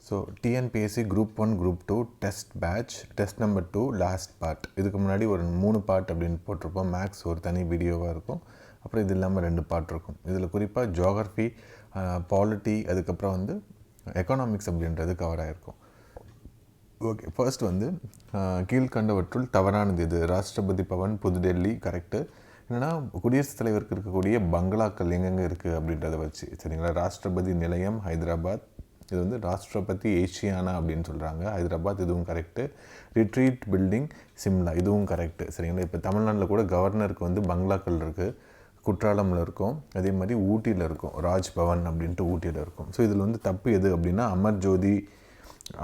So TNPSC group 1 group 2 test batch test number 2 last part. இதுக்கு முன்னாடி ஒரு 3 part அப்படின்னு போட்டிருப்போம். மேக்ஸ் ஒரு தனி வீடியோவாக இருக்கும். அப்புறம் இது இல்லாமல் 2 பார்ட் இருக்கும். இதில் குறிப்பாக ஜியோகிரஃபி, பாலிட்டி, அதுக்கப்புறம் வந்து எக்கனாமிக்ஸ் அப்படின்றது கவர் ஆகிருக்கும். ஓகே, ஃபர்ஸ்ட் வந்து கீழ்கண்டவற்றுள் தவறானது இது. ராஷ்டிரபதி பவன் புதுடெல்லி கரெக்டு. என்னென்னா குடியரசுத் தலைவருக்கு இருக்கக்கூடிய பங்களாக்கள் எங்கெங்கே இருக்குது அப்படின்றத வச்சு சரிங்களா. ராஷ்டிரபதி நிலையம் ஹைதராபாத், இது வந்து ராஷ்டிரபதி ஏஷியானா அப்படின்னு சொல்கிறாங்க, ஹைதராபாத், இதுவும் கரெக்டு. ரிட்ரீட் பில்டிங் சிம்லா, இதுவும் கரெக்டு சரிங்களா. இப்போ தமிழ்நாட்டில் கூட கவர்னருக்கு வந்து பங்களாக்கள் இருக்குது, குற்றாலமில் இருக்கும், அதே மாதிரி ஊட்டியில் இருக்கும், ராஜ்பவன் அப்படின்ட்டு ஊட்டியில் இருக்கும். ஸோ இதில் வந்து தப்பு எது அப்படின்னா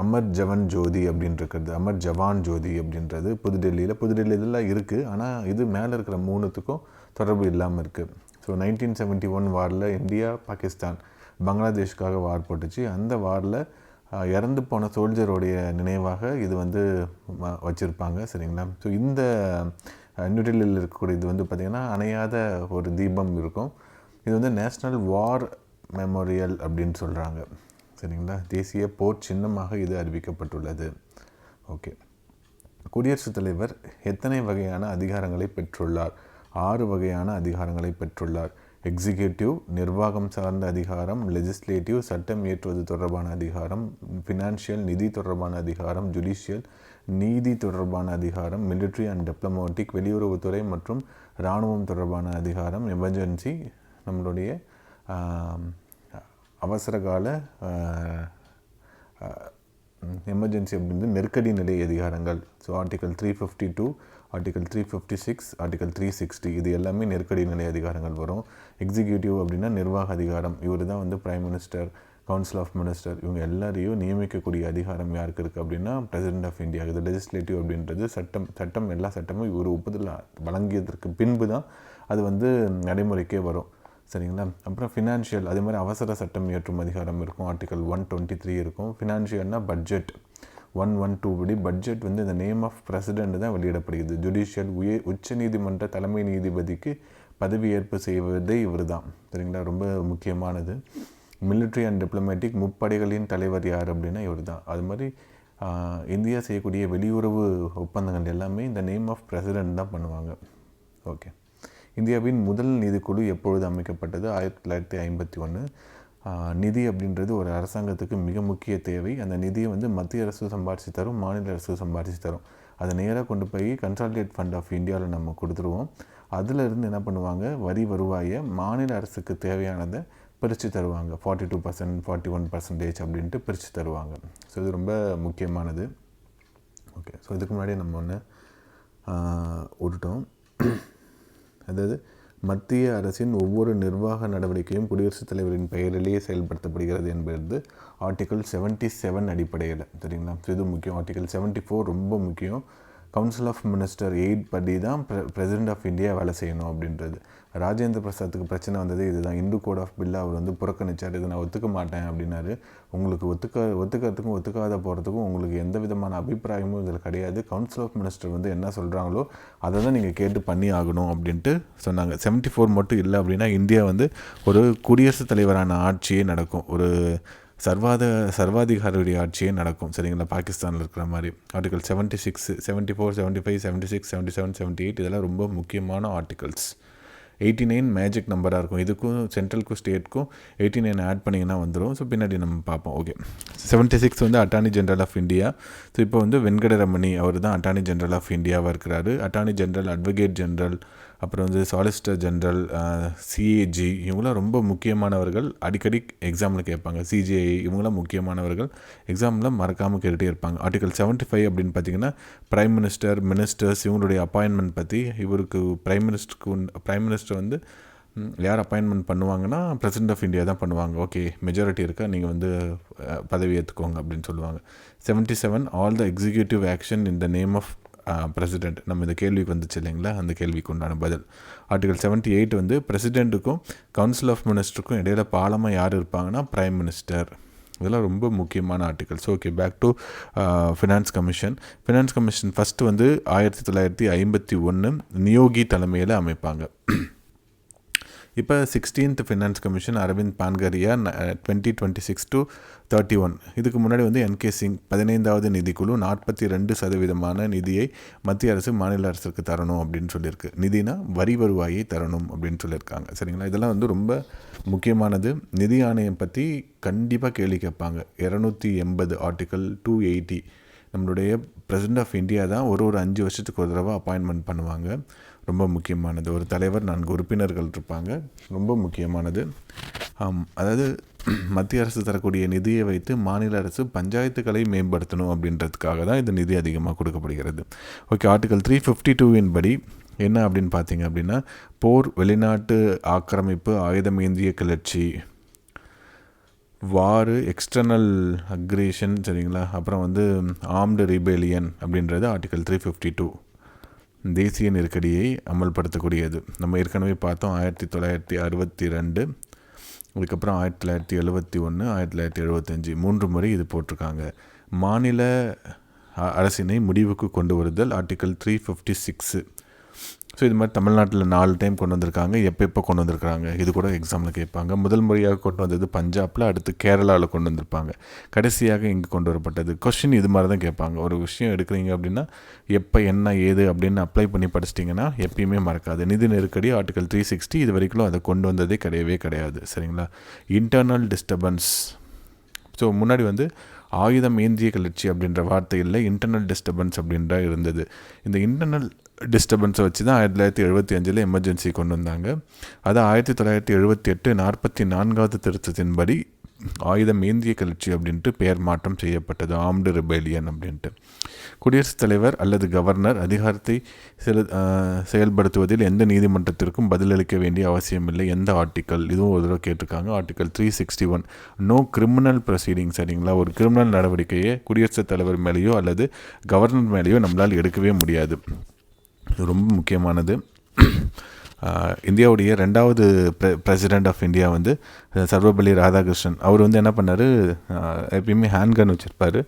அமர் ஜவன் ஜோதி அப்படின்றது, அமர் ஜவான் ஜோதி அப்படின்றது புதுடெல்லியில் இருக்குது. ஆனால் இது மேலே இருக்கிற 3த்துக்கும் தொடர்பு இல்லாமல் இருக்குது. ஸோ 1971 வாரில் இந்தியா பாகிஸ்தான் பங்களாதேஷ்காக வார் போட்டுச்சு. அந்த வாரில் இறந்து போன சோல்ஜருடைய நினைவாக இது வந்து வச்சுருப்பாங்க சரிங்களா. ஸோ இந்த நியூடெல்லியில் இருக்கக்கூடிய இது வந்து பார்த்திங்கன்னா அணையாத ஒரு தீபம் இருக்கும். இது வந்து நேஷ்னல் வார் மெமோரியல் அப்படின்னு சொல்கிறாங்க சரிங்களா. தேசிய போர் சின்னமாக இது அறிவிக்கப்பட்டுள்ளது. ஓகே, குடியரசுத் தலைவர் எத்தனை வகையான அதிகாரங்களை பெற்றுள்ளார்? 6 வகையான அதிகாரங்களை பெற்றுள்ளார். எக்ஸிக்யூட்டிவ் நிர்வாகம் சார்ந்த அதிகாரம், லெஜிஸ்லேட்டிவ் சட்டம் இயற்றுவது தொடர்பான அதிகாரம், ஃபினான்ஷியல் நிதி தொடர்பான அதிகாரம், ஜுடிஷியல் நீதி தொடர்பான அதிகாரம், மிலிட்ரி அண்ட் டிப்ளமேட்டிக் வெளியுறவுத்துறை மற்றும் இராணுவம் தொடர்பான அதிகாரம், எமர்ஜென்சி நம்மளுடைய அவசரகால எமர்ஜென்சி அப்படின்றது நெருக்கடி நிலை அதிகாரங்கள். ஸோ ஆர்டிகல் 352, ஆர்டிகல் 356, ஆர்டிகல் 360 இது எல்லாமே நெருக்கடி நிலை அதிகாரங்கள் வரும். எக்ஸிக்யூட்டிவ் அப்படின்னா நிர்வாக அதிகாரம், இவர் தான் வந்து prime minister, council of minister, இவங்க எல்லாரையும் நியமிக்கக்கூடிய அதிகாரம் யாருக்கு இருக்குது அப்படின்னா பிரசிடென்ட் ஆஃப் இந்தியா. இது லெஜிஸ்லேட்டிவ் அப்படின்றது சட்டம் எல்லா சட்டமும் இவர் ஒப்புதல் வழங்கியதற்கு பின்பு தான் அது வந்து நடைமுறைக்கே வரும் சரிங்களா. அப்புறம் ஃபினான்ஷியல், அதே மாதிரி அவசர சட்டம் இயற்றும் அதிகாரம் இருக்கும், ஆர்டிகல் 123 இருக்கும். ஃபினான்ஷியல்னால் பட்ஜெட் 112 படி பட்ஜெட் வந்து இந்த நேம் ஆஃப் பிரசிடெண்ட் தான் வெளியிடப்படுகிறது. ஜுடிஷியல் உச்ச நீதிமன்ற தலைமை நீதிபதிக்கு பதவியேற்பு செய்வதே இவர் தான் சரிங்களா, ரொம்ப முக்கியமானது. மிலிட்ரி அண்ட் டிப்ளமேட்டிக் முப்படைகளின் தலைவர் யார் அப்படின்னா இவர் தான். அது மாதிரி இந்தியா செய்யக்கூடிய வெளியுறவு ஒப்பந்தங்கள் எல்லாமே இந்த நேம் ஆஃப் பிரசிடெண்ட் தான் பண்ணுவாங்க. ஓகே, இந்தியாவின் முதல் நிதிக்குழு எப்பொழுது அமைக்கப்பட்டது? 1951. நிதி அப்படின்றது ஒரு அரசாங்கத்துக்கு மிக முக்கிய தேவை. அந்த நிதியை வந்து மத்திய அரசு சம்பாரித்து தரும், மாநில அரசு சம்பாரித்து தரும். அதை நேராக கொண்டு போய் கன்சாலிடேட் ஃபண்ட் ஆஃப் இந்தியாவில் நம்ம கொடுத்துருவோம். அதிலிருந்து என்ன பண்ணுவாங்க, வரி வருவாயை மாநில அரசுக்கு தேவையானதை பிரித்து தருவாங்க. 42%, 41% அப்படின்ட்டு பிரித்து தருவாங்க. ஸோ இது ரொம்ப முக்கியமானது. ஓகே, ஸோ இதுக்கு முன்னாடி நம்ம ஒன்று விட்டுட்டோம். அதாவது மத்திய அரசின் ஒவ்வொரு நிர்வாக நடவடிக்கையும் குடியரசுத் தலைவரின் பெயரிலேயே செயல்படுத்தப்படுகிறது என்பது ஆர்டிகல் 77 அடிப்படையில் சரிங்களா. இது முக்கியம். ஆர்டிகல் 74 ரொம்ப முக்கியம். கவுன்சில் ஆஃப் மினிஸ்டர் 8 படி தான் பிரசிடென்ட் ஆஃப் இந்தியா வேலை செய்யணும் அப்படின்றது. ராஜேந்திர பிரசாத்துக்கு பிரச்சனை வந்தது இதுதான். இந்து கோட் ஆஃப் பில்லை அவர் வந்து புறக்கணிச்சார். இதை நான் ஒத்துக்க மாட்டேன் அப்படின்னாரு. உங்களுக்கு ஒத்துக்கிறதுக்கும் ஒத்துக்காத போகிறதுக்கும் உங்களுக்கு எந்த விதமான அபிப்பிராயமும் இதில் கிடையாது. கவுன்சில் ஆஃப் மினிஸ்டர் வந்து என்ன சொல்கிறாங்களோ அதை தான் நீங்கள் கேட்டு பண்ணி ஆகணும் அப்படின்ட்டு சொன்னாங்க. 74 மட்டும் இல்லை அப்படின்னா இந்தியா வந்து ஒரு குடியரசுத் தலைவரான ஆட்சியே நடக்கும், ஒரு சர்வாதிகாரியுடைய ஆட்சியே நடக்கும் சரிங்களா, பாகிஸ்தானில் இருக்கிற மாதிரி. ஆர்டிகல் 76, 74, 75, 76, 77, 78 இதெல்லாம் ரொம்ப முக்கியமான ஆர்டிகல்ஸ். 89 மேஜிக் நம்பராக இருக்கும். இதுக்கும் சென்ட்ரலுக்கும் ஸ்டேட்டுக்கும் 89 ஆட் பண்ணிங்கன்னா வந்துடும். ஸோ பின்னாடி நம்ம பார்ப்போம். ஓகே, 76 வந்து attorney general of India. So இப்போ வந்து வெங்கடரமணி அவர் தான் அட்டார்னி ஜெனரல் ஆஃப் இந்தியாவாக இருக்கிறாரு. அட்டார்னி ஜெனரல், அட்வொகேட் ஜெனரல், அப்புறம் வந்து சாலிசிட்டர் ஜெனரல், சிஏஜி, இவங்களாம் ரொம்ப முக்கியமானவர்கள். அடிக்கடி எக்ஸாமில் கேட்பாங்க. சிஜிஐ இவங்களாம் முக்கியமானவர்கள், எக்ஸாமில் மறக்காமல் கேட்டுகிட்டே இருப்பாங்க. ஆர்டிகல் 75 அப்படின்னு பார்த்திங்கன்னா பிரைம் மினிஸ்டர், மினிஸ்டர்ஸ் இவங்களுடைய அப்பாயின்மெண்ட் பற்றி. இவருக்கு பிரைம் மினிஸ்டர் வந்து யார் அப்பாயின்மெண்ட் பண்ணுவாங்கன்னா பிரசிடென்ட் ஆஃப் இந்தியா தான் பண்ணுவாங்க. ஓகே, மெஜாரிட்டி இருக்கா, நீங்கள் வந்து பதவி ஏற்றுக்கோங்க அப்படின்னு சொல்லுவாங்க. 77 all the executive action in the name of president. நம்ம இந்த கேள்விக்கு வந்துச்சு இல்லைங்களா, அந்த கேள்விக்கு உண்டான பதில். ஆர்டிகல் 78 வந்து பிரசிடெண்ட்டுக்கும் கவுன்சில் ஆஃப் மினிஸ்டருக்கும் இடையில பாலமாக யார் இருப்பாங்கன்னா பிரைம் மினிஸ்டர். இதெல்லாம் ரொம்ப முக்கியமான articles. Okay, back to finance commission. Finance commission first வந்து 1951 நியோகி தலைமையில் அமைப்பாங்க. இப்போ 16th ஃபினான்ஸ் கமிஷன் அரவிந்த் பான்கரியா 2026-31. இதுக்கு முன்னாடி வந்து என்கே சிங் 15வது நிதிக்குழு 42% நிதியை மத்திய அரசு மாநில அரசுக்கு தரணும் அப்படின்னு சொல்லியிருக்கு. நிதினா வரி வருவாயை தரணும் அப்படின்னு சொல்லியிருக்காங்க. சரிங்களா, இதெல்லாம் வந்து ரொம்ப முக்கியமானது. நிதி ஆணையம் பற்றி கண்டிப்பாக கேள்வி கேட்பாங்க. 280 ஆர்டிக்கல் 280 நம்மளுடைய பிரசிடென்ட் ஆஃப் இந்தியா தான் ஒரு 5 வருஷத்துக்கு ஒரு தடவை அப்பாயின்மெண்ட் பண்ணுவாங்க. ரொம்ப முக்கியமானது. ஒரு தலைவர் 4 உறுப்பினர்கள் இருப்பாங்க. ரொம்ப முக்கியமானது. அதாவது மத்திய அரசு தரக்கூடிய நிதியை வைத்து மாநில அரசு பஞ்சாயத்துக்களை மேம்படுத்தணும் அப்படின்றதுக்காக தான் இந்த நிதி அதிகமாக கொடுக்கப்படுகிறது. ஓகே, ஆர்டிகல் 352 படி என்ன அப்படின்னு பார்த்தீங்க அப்படின்னா, போர், வெளிநாட்டு ஆக்கிரமிப்பு, ஆயுதம் ஏந்திய கிளர்ச்சி, வாரு, எக்ஸ்டர்னல் அக்ரேஷன், சரிங்களா, அப்புறம் வந்து ஆர்ம்டு ரிபேலியன் அப்படின்றது ஆர்டிகல் 352 தேசிய நெருக்கடியை அமல்படுத்தக்கூடியது. நம்ம ஏற்கனவே பார்த்தோம் 1962, அதுக்கப்புறம் 1971, 1975 3 முறை இது போட்டிருக்காங்க. மாநில அரசினை முடிவுக்கு கொண்டு வருதல் ஆர்டிகல் 356. ஸோ இது மாதிரி தமிழ்நாட்டில் 4 டைம் கொண்டு வந்திருக்காங்க. எப்போ கொண்டு வந்திருக்காங்க இது கூட எக்ஸாமில் கேட்பாங்க. முதல் முறையாக கொண்டு வந்தது பஞ்சாபில், அடுத்து கேரளாவில் கொண்டு வந்திருப்பாங்க, கடைசியாக இங்கே கொண்டு வரப்பட்டது. கொஸ்டின் இது மாதிரி தான் கேட்பாங்க. ஒரு விஷயம் எடுக்கிறீங்க அப்படின்னா எப்போ என்ன ஏது அப்படின்னு அப்ளை பண்ணி படிச்சிட்டிங்கன்னா எப்பயுமே மறக்காது. நிதி நெருக்கடி ஆர்டிகல் 360 இது வரைக்கும் அதை கொண்டு வந்ததே கிடையாது. சரிங்களா. Internal disturbance. ஸோ முன்னாடி வந்து ஆயுதம் ஏந்திய கிளர்ச்சி அப்படின்ற வார்த்தை இல்லை, இன்டர்னல் டிஸ்டர்பன்ஸ் அப்படின்ற இருந்தது. இந்த இன்டர்னல் டிஸ்டர்பன்ஸை வச்சு தான் 1975 எமர்ஜென்சி கொண்டு வந்தாங்க. அது 1978 44வது திருத்தத்தின்படி ஆயுதம் ஏந்திய கிளர்ச்சி அப்படின்ட்டு பெயர் மாற்றம் செய்யப்பட்டது, ஆர்ம்டு ரிபேலியன் அப்படின்ட்டு. குடியரசுத் தலைவர் அல்லது கவர்னர் அதிகாரத்தை செயல்படுத்துவதில் எந்த நீதிமன்றத்திற்கும் பதிலளிக்க வேண்டிய அவசியமில்லை. எந்த ஆர்டிக்கல், இதுவும் ஒரு தடவை கேட்டிருக்காங்க. Article 361 no criminal proceeding. சரிங்களா, ஒரு கிரிமினல் நடவடிக்கையை குடியரசுத் தலைவர் மேலேயோ அல்லது கவர்னர் மேலேயோ நம்மளால் எடுக்கவே முடியாது. இது ரொம்ப முக்கியமானது. இந்தியாவுடைய 2வது பிரசிடெண்ட் ஆஃப் இந்தியா வந்து சர்வபள்ளி ராதாகிருஷ்ணன். அவர் வந்து என்ன பண்ணார், எப்பயுமே ஹேண்ட்கன் வச்சுருப்பார்.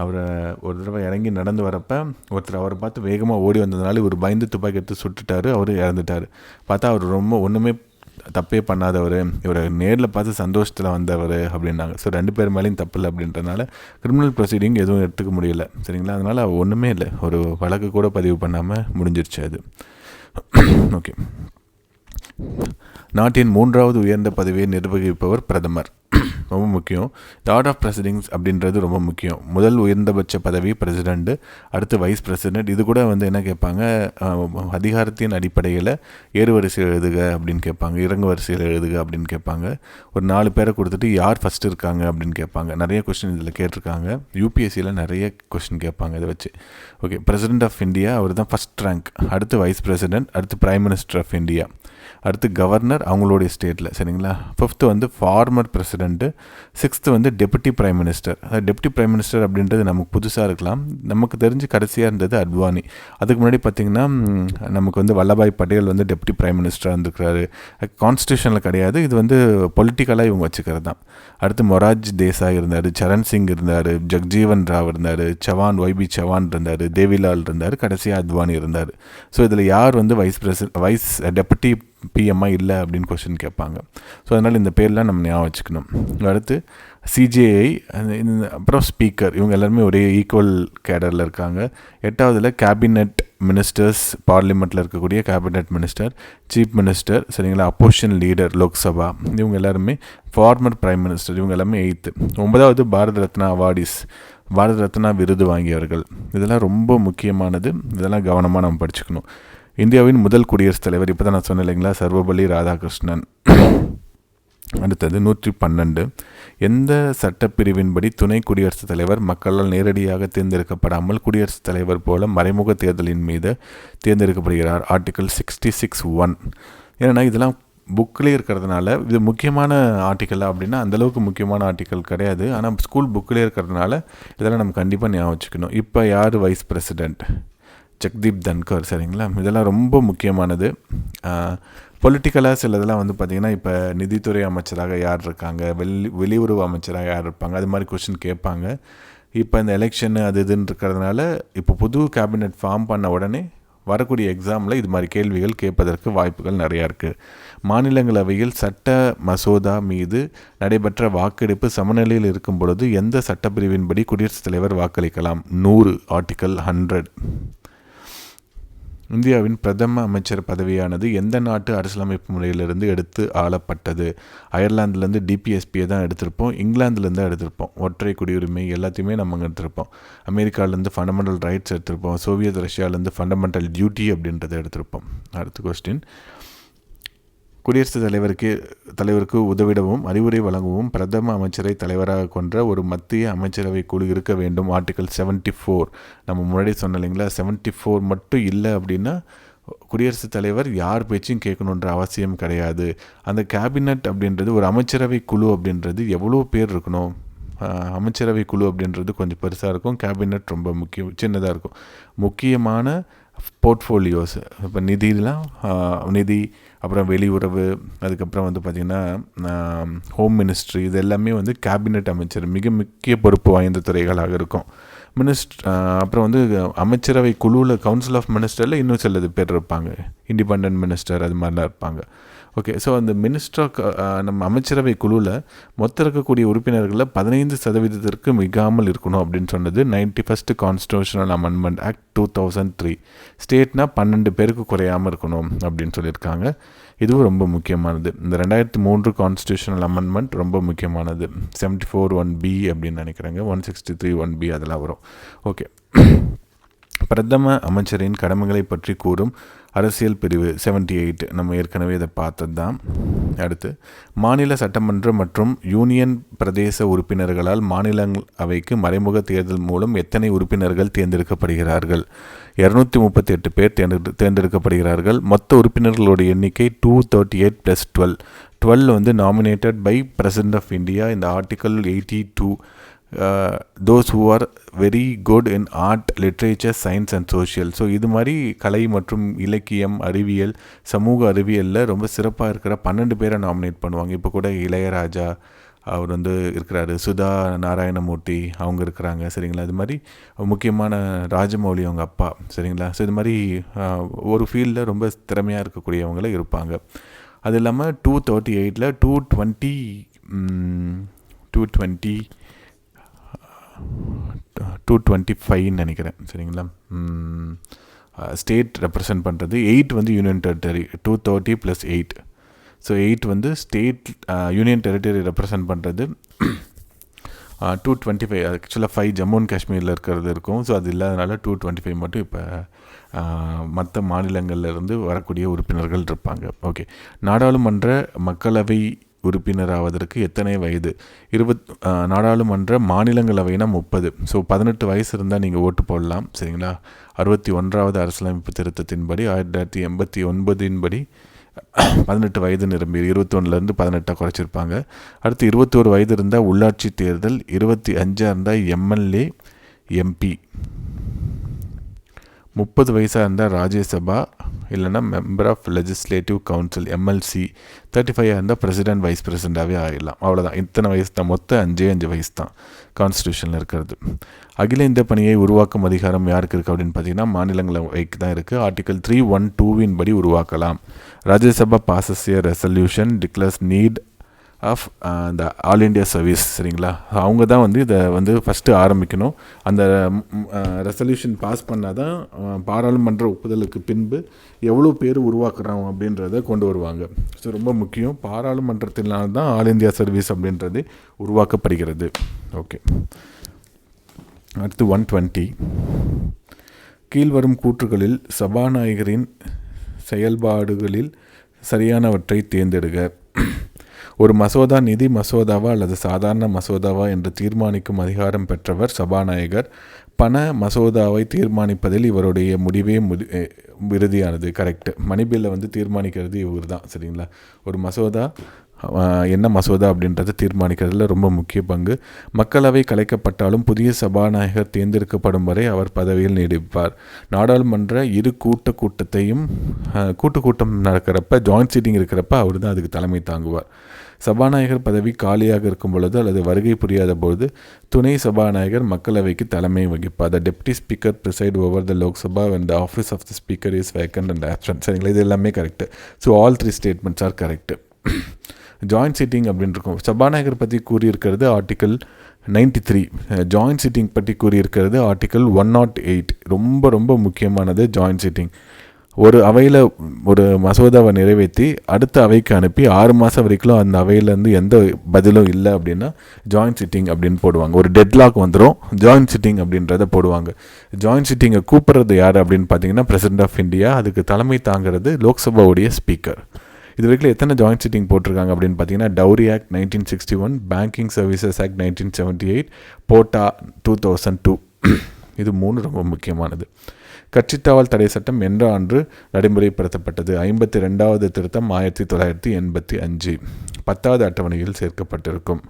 அவரை ஒரு தடவை இறங்கி நடந்து வரப்போ ஒருத்தர் அவரை பார்த்து வேகமாக ஓடி வந்ததுனால இவர் பயந்து துப்பாக்கி எடுத்து சுட்டுட்டார். அவர் இறந்துட்டார். பார்த்தா அவர் ரொம்ப ஒன்றுமே தப்பே பண்ணாதவர், இவரை நேரில் பார்த்து சந்தோஷத்தில் வந்தவர் அப்படின்னாங்க. ஸோ 2 பேர் மேலேயும் தப்பு இல்லை அப்படின்றதுனால கிரிமினல் ப்ரொசீடிங் எதுவும் எடுத்துக்க முடியல. சரிங்களா, அதனால் ஒன்றுமே இல்லை, ஒரு வழக்கு கூட பதிவு பண்ணாமல் முடிஞ்சிருச்சு அது. ஓகே, நாட்டின் 3வது உயர்ந்த பதவியை நிர்வகிப்பவர் பிரதமர். ரொம்ப முக்கியம். த ஆர்டர் ஆஃப் பிரசிடிங்ஸ் அப்படின்றது ரொம்ப முக்கியம். முதல் உயர்ந்தபட்ச பதவி பிரசிடெண்ட்டு, அடுத்து வைஸ் பிரசிடெண்ட். இது கூட வந்து என்ன கேட்பாங்க, அதிகாரத்தின் அடிப்படையில் ஏறு வரிசையில் எழுதுக அப்படின்னு கேட்பாங்க, இறங்கு வரிசையில் எழுதுக அப்படின்னு கேட்பாங்க. ஒரு 4 பேரை கொடுத்துட்டு யார் ஃபஸ்ட்டு இருக்காங்க அப்படின்னு கேட்பாங்க. நிறைய கொஸ்டின் இதில் கேட்டிருக்காங்க. யூபிஎஸ்சியில் நிறைய கொஸ்டின் கேட்பாங்க இதை வச்சு. ஓகே, பிரசிடெண்ட் ஆஃப் இந்தியா அவர் தான் ஃபஸ்ட் ரேங்க், அடுத்து வைஸ் பிரசிடெண்ட், அடுத்து பிரைம் மினிஸ்டர் ஆஃப் இந்தியா, அடுத்து கவர்னர் அவங்களுடைய ஸ்டேட்டில். சரிங்களா. 5th வந்து ஃபார்மர் பிரசிடெண்ட்டு, 6th வந்து deputy prime minister. Deputy prime minister அப்படின்றது நமக்கு புதுசாக இருக்கலாம், நமக்கு தெரிஞ்சு கடைசியாக இருந்தது அத்வானி. அதுக்கு முன்னாடி பார்த்திங்கன்னா நமக்கு வந்து வல்லபாய் பட்டேல் வந்து டெப்யூட்டி பிரைம் மினிஸ்டராக இருந்திருக்கிறாரு. கான்ஸ்டியூஷனில் கிடையாது, இது வந்து பொலிட்டிக்கலாக இவங்க வச்சுக்கிறது தான். அடுத்து மொரார்ஜி தேசாய் இருந்தார், சரண் சிங் இருந்தார், ஜக்ஜீவன் ராவ் இருந்தார், சவான் YB சவான் இருந்தார், தேவிலால் இருந்தார், கடைசியாக அத்வானி இருந்தார். ஸோ இதில் யார் வந்து வைஸ் டெப்யூட்டி பிஎம்ஐ இல்லை அப்படின்னு கொஸ்டின் கேட்பாங்க. ஸோ அதனால் இந்த பேர்லாம் நம்ம ஞாபகம் வச்சுக்கணும். அடுத்து சிஜேஐ, அப்புறம் ஸ்பீக்கர், இவங்க எல்லாருமே ஒரே ஈக்குவல் கேடரில் இருக்காங்க. 8வதுல கேபினெட் மினிஸ்டர்ஸ், பார்லிமெண்ட்டில் இருக்கக்கூடிய கேபினெட் மினிஸ்டர், சீஃப் மினிஸ்டர், சரிங்களா, அப்போசிஷன் லீடர் லோக்சபா, இவங்க எல்லாருமே ஃபார்மர் பிரைம் மினிஸ்டர், இவங்க எல்லாமே 8th. 9வது பாரத ரத்னா அவார்டிஸ், பாரத ரத்னா விருது வாங்கியவர்கள். இதெல்லாம் ரொம்ப முக்கியமானது, இதெல்லாம் கவனமாக நம்ம படிச்சுக்கணும். இந்தியாவின் முதல் குடியரசுத் தலைவர், இப்போ தான் நான் சொன்னேன் இல்லைங்களா, சர்வபள்ளி ராதாகிருஷ்ணன். அடுத்தது 112 எந்த சட்டப்பிரிவின்படி துணை குடியரசுத் தலைவர் மக்களால் நேரடியாக தேர்ந்தெடுக்கப்படாமல் குடியரசுத் தலைவர் போல மறைமுக தேர்தலின் மீது தேர்ந்தெடுக்கப்படுகிறார்? ஆர்டிகல் 66(1). ஏன்னா இதெல்லாம் புக்கிலே இருக்கிறதுனால இது முக்கியமான ஆர்டிக்கலாக அப்படின்னா அந்தளவுக்கு முக்கியமான ஆர்டிக்கல் கிடையாது. ஆனால் ஸ்கூல் புக்கிலே இருக்கிறதுனால இதெல்லாம் நம்ம கண்டிப்பாக ஞாபகம் வச்சுக்கணும். இப்போ யார் வைஸ் பிரசிடெண்ட்? ஜெக்தீப் தன்கர். சரிங்களா, இதெல்லாம் ரொம்ப முக்கியமானது. பொலிட்டிக்கலாக சிலதெல்லாம் வந்து பார்த்திங்கன்னா இப்போ நிதித்துறை அமைச்சராக யார் இருக்காங்க, வெளியுறவு அமைச்சராக யார் இருப்பாங்க, அது மாதிரி கொஸ்டின் கேட்பாங்க. இப்போ இந்த எலெக்ஷன் அது இதுன்னு இருக்கிறதுனால இப்போ புது கேபினெட் ஃபார்ம் பண்ண உடனே வரக்கூடிய எக்ஸாமில் இது மாதிரி கேள்விகள் கேட்பதற்கு வாய்ப்புகள் நிறையா இருக்குது. மாநிலங்களவையில் சட்ட மசோதா மீது நடைபெற்ற வாக்கெடுப்பு சமநிலையில் இருக்கும் பொழுது எந்த சட்டப்பிரிவின்படி குடியரசுத் தலைவர் வாக்களிக்கலாம்? 100 ஆர்டிக்கல் 100. இந்தியாவின் பிரதம அமைச்சர் பதவியானது எந்த நாட்டு அரசியலமைப்பு முறையிலிருந்து எடுத்து ஆளப்பட்டது? அயர்லாந்துலேருந்து டிபிஎஸ்பியை தான் எடுத்திருப்போம், இங்கிலாந்துலேருந்து தான் எடுத்திருப்போம். ஒற்றை குடியுரிமை எல்லாத்தையுமே நம்ம எடுத்திருப்போம். அமெரிக்காவிலேருந்து ஃபண்டமெண்டல் ரைட்ஸ் எடுத்திருப்போம். சோவியத் ரஷ்யாவிலேருந்து ஃபண்டமெண்டல் டியூட்டி அப்படின்றத எடுத்திருப்போம். அடுத்த கொஸ்டின், குடியரசுத் தலைவருக்கு உதவிடவும் அறிவுரை வழங்கவும் பிரதம அமைச்சரை தலைவராக கொன்ற ஒரு மத்திய அமைச்சரவை குழு இருக்க வேண்டும். ஆர்டிகல் 74. நம்ம முன்னாடி சொன்ன இல்லைங்களா, 74 மட்டும் இல்லை அப்படின்னா குடியரசுத் தலைவர் யார் பேச்சும் கேட்கணுன்ற அவசியம் கிடையாது. அந்த கேபினட் அப்படின்றது ஒரு அமைச்சரவை குழு அப்படின்றது எவ்வளோ பேர் இருக்கணும்? அமைச்சரவை குழு அப்படின்றது கொஞ்சம் பெருசாக இருக்கும். கேபினட் ரொம்ப சின்னதாக இருக்கும். முக்கியமான போர்ட்ஃபோலியோஸ், இப்போ நிதி, அப்புறம் வெளியுறவு, அதுக்கப்புறம் பார்த்திங்கன்னா ஹோம் மினிஸ்ட்ரி, இது எல்லாமே கேபினட் அமைச்சர் மிக முக்கிய பொறுப்பு வாய்ந்த துறைகளாக இருக்கும். அப்புறம் அமைச்சரவை குழுவில் கவுன்சில் ஆஃப் மினிஸ்டரில் இன்னும் சிலது பேர் இருப்பாங்க, இண்டிபெண்ட் மினிஸ்டர் அது மாதிரிலாம் இருப்பாங்க. ஓகே, ஸோ அந்த நம்ம அமைச்சரவை குழுவில் மொத்தம் இருக்கக்கூடிய உறுப்பினர்களில் 15% மிகாமல் இருக்கணும் அப்படின்னு சொன்னது 91st கான்ஸ்டியூஷனல் அமெண்ட்மெண்ட் ஆக்ட் 2003. ஸ்டேட்னா 12 பேருக்கு குறையாமல் இருக்கணும் அப்படின்னு சொல்லியிருக்காங்க. இதுவும் ரொம்ப முக்கியமானது. இந்த 2003 கான்ஸ்டியூஷனல் அமெண்ட்மெண்ட் ரொம்ப முக்கியமானது. 74(1)B அப்படின்னு நினைக்கிறேங்க, 163(1)B அதெல்லாம் வரும். ஓகே, பிரதம அமைச்சரின் கடமைகளை பற்றி கூறும் அரசியல் பிரிவு 78. நம்ம ஏற்கனவே இதை பார்த்தது தான். அடுத்து, மாநில சட்டமன்ற மற்றும் யூனியன் பிரதேச உறுப்பினர்களால் மாநிலங்களவைக்கு மறைமுக தேர்தல் மூலம் எத்தனை உறுப்பினர்கள் தேர்ந்தெடுக்கப்படுகிறார்கள்? 238 பேர் தேர்ந்தெடுக்கப்படுகிறார்கள். மொத்த உறுப்பினர்களுடைய எண்ணிக்கை 238 + 12. 12 nominated by president of India இந்த article 82. those who are very good in art, literature, science and social. So இது மாதிரி கலை மற்றும் இலக்கியம், அறிவியல், சமூக அறிவியலில் ரொம்ப சிறப்பாக இருக்கிற 12 பேரை நாமினேட் பண்ணுவாங்க. இப்போ கூட இளையராஜா அவர் இருக்கிறாரு, சுதா நாராயணமூர்த்தி அவங்க இருக்கிறாங்க, சரிங்களா. இது மாதிரி முக்கியமான ராஜமௌலி அவங்க அப்பா, சரிங்களா. ஸோ இது மாதிரி ஒரு ஃபீல்டில் ரொம்ப திறமையாக இருக்கக்கூடியவங்களும் இருப்பாங்க. அது இல்லாமல் 238ல் 225 நினைக்கிறேன், சரிங்களா. ஸ்டேட் ரெப்ரசன்ட் பண்ணுறது 8 union territory. 230 + 8. So 8 state union territory represent பண்ணுறது. 225 ஆக்சுவலாக 5 ஜம்மு அண்ட் காஷ்மீரில் இருக்கிறது இருக்கும். ஸோ அது இல்லாதனால 225 மட்டும் இப்போ மற்ற மாநிலங்கள்லேருந்து வரக்கூடிய உறுப்பினர்கள் இருப்பாங்க. ஓகே, நாடாளுமன்ற மக்களவை உறுப்பினராவதற்கு எத்தனை வயது? நாடாளுமன்ற மாநிலங்களவைனா 30. ஸோ 18 வயசு இருந்தால் நீங்கள் ஓட்டு போடலாம், சரிங்களா. 61வது அரசியலமைப்பு திருத்தத்தின்படி 1989 படி 18 வயது நிரம்பி 21லேருந்து 18 குறைச்சிருப்பாங்க. அடுத்து 21 வயது இருந்தால் உள்ளாட்சி தேர்தல், 25 இருந்தால் எம்எல்ஏ எம்பி, 30 வயசாக இருந்தால் ராஜ்யசபா இல்லைனா member of legislative council MLC, 35 இருந்தால் பிரசிடென்ட் வைஸ் பிரசிடெண்ட்டாகவே ஆகிடலாம். அவ்வளோதான், இத்தனை வயசு தான். மொத்தம் 5 வயசு தான் கான்ஸ்டியூஷனில் இருக்கிறது. அகில இந்திய பணியை உருவாக்கும் அதிகாரம் யாருக்கு இருக்குது அப்படின்னு பார்த்தீங்கன்னா மாநிலங்களவைக்கு தான் இருக்குது. ஆர்டிகல் 312 படி உருவாக்கலாம். Rajya Sabha passes a resolution declares need of இந்த ஆல் இண்டியா சர்வீஸ், சரிங்களா. அவங்க தான் இதை ஃபஸ்ட்டு ஆரம்பிக்கணும். அந்த ரெசல்யூஷன் பாஸ் பண்ணால் தான் பாராளுமன்ற ஒப்புதலுக்கு பின்பு எவ்வளோ பேர் உருவாக்குறோம் அப்படின்றத கொண்டு வருவாங்க. ஸோ ரொம்ப முக்கியம். பாராளுமன்றத்தினால தான் ஆல் இந்தியா சர்வீஸ் அப்படின்றது உருவாக்கப்படுகிறது. ஓகே, அடுத்து 120. கீழ்வரும் கூற்றுகளில் சபாநாயகரின் செயல்பாடுகளில் சரியானவற்றை தேர்ந்தெடுக்க. ஒரு மசோதா நிதி மசோதாவா அல்லது சாதாரண மசோதாவா என்று தீர்மானிக்கும் அதிகாரம் பெற்றவர் சபாநாயகர். பண மசோதாவை தீர்மானிப்பதில் இவருடைய முடிவே இறுதியானது. கரெக்டு. மணிபில்லை தீர்மானிக்கிறது இவர் தான், சரிங்களா. ஒரு மசோதா என்ன மசோதா அப்படின்றத தீர்மானிக்கிறதுல ரொம்ப முக்கிய பங்கு. மக்களவை கலைக்கப்பட்டாலும் புதிய சபாநாயகர் தேர்ந்தெடுக்கப்படும் வரை அவர் பதவியில் நீடிப்பார். நாடாளுமன்ற இரு கூட்டம் நடக்கிறப்ப, ஜாயிண்ட் சீட்டிங் இருக்கிறப்ப அவர் தான் அதுக்கு தலைமை தாங்குவார். சபாநாயகர் பதவி காலியாக இருக்கும் பொழுது அல்லது வருகை புரியாத பொழுது துணை சபாநாயகர் மக்களவைக்கு தலைமை வகிப்பார். த deputy speaker preside over the Lok Sabha when the office of the speaker is vacant and absent. சரிங்களா, இது எல்லாமே correct. So all 3 statements are correct. Joint sitting அப்படின்னு இருக்கும். சபாநாயகர் பற்றி கூறியிருக்கிறது ஆர்டிக்கல் 93. ஜாயின்ட் சிட்டிங் பற்றி கூறியிருக்கிறது ஆர்டிக்கல் 108. ரொம்ப ரொம்ப முக்கியமானது ஜாயின்ட் சிட்டிங். ஒரு அவையில் ஒரு மசோதாவை நிறைவேற்றி அடுத்த அவைக்கு அனுப்பி 6 மாதம் வரைக்கும் அந்த அவையிலேருந்து எந்த பதிலும் இல்லை அப்படின்னா ஜாயின்ட் சிட்டிங் அப்படின்னு போடுவாங்க. ஒரு டெட்லாக் வந்துடும், ஜாயின்ட் சிட்டிங் அப்படின்றத போடுவாங்க. ஜாயின்ட் சிட்டிங்கை கூப்பிட்றது யார் அப்படின்னு பார்த்தீங்கன்னா பிரசிடென்ட் ஆஃப் இந்தியா. அதுக்கு தலைமை தாங்கிறது லோக்சபாவுடைய ஸ்பீக்கர். இது வரைக்கும் எத்தனை ஜாயின்ட் சிட்டிங் போட்டிருக்காங்க அப்படின்னு பார்த்தீங்கன்னா dowry act 1961, banking services act 1978, போட்டா 2002. இது 3 ரொம்ப முக்கியமானது. கட்சித்தாவல் தடை சட்டம் என்ற ஆண்டு நடைமுறைப்படுத்தப்பட்டது? 52வது திருத்தம் 1985 10வது அட்டவணையில் சேர்க்கப்பட்டிருக்கும்.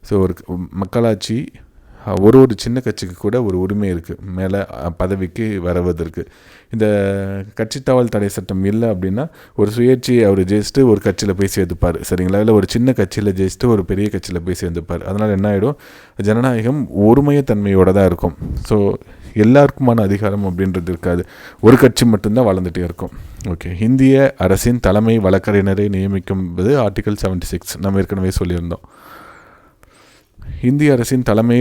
ஸோ ஒரு மக்களாட்சி ஒரு சின்ன கட்சிக்கு கூட ஒரு உரிமை இருக்குது மேலே பதவிக்கு வருவதற்கு. இந்த கட்சித்தாவல் தடை சட்டம் இல்லை அப்படின்னா ஒரு சுயேட்சை அவர் ஜெயிச்சுட்டு ஒரு கட்சியில் போய் சேர்ந்துப்பார். சரிங்களா, இல்லை ஒரு சின்ன கட்சியில் ஜெயிச்சுட்டு ஒரு பெரிய கட்சியில் போய் சேர்ந்துப்பார். அதனால் என்ன ஆகிடும், ஜனநாயகம் ஒருமையத்தன்மையோடு தான் இருக்கும். ஸோ எல்லாருக்குமான அதிகாரம் அப்படின்றது இருக்காது, ஒரு கட்சி மட்டும்தான் வளர்ந்துட்டே இருக்கும். ஓகே, இந்திய அரசின் தலைமை வழக்கறிஞரை நியமிக்கும்போது ஆர்டிகல் 76 நம்ம ஏற்கனவே சொல்லியிருந்தோம். இந்திய அரசின் தலைமை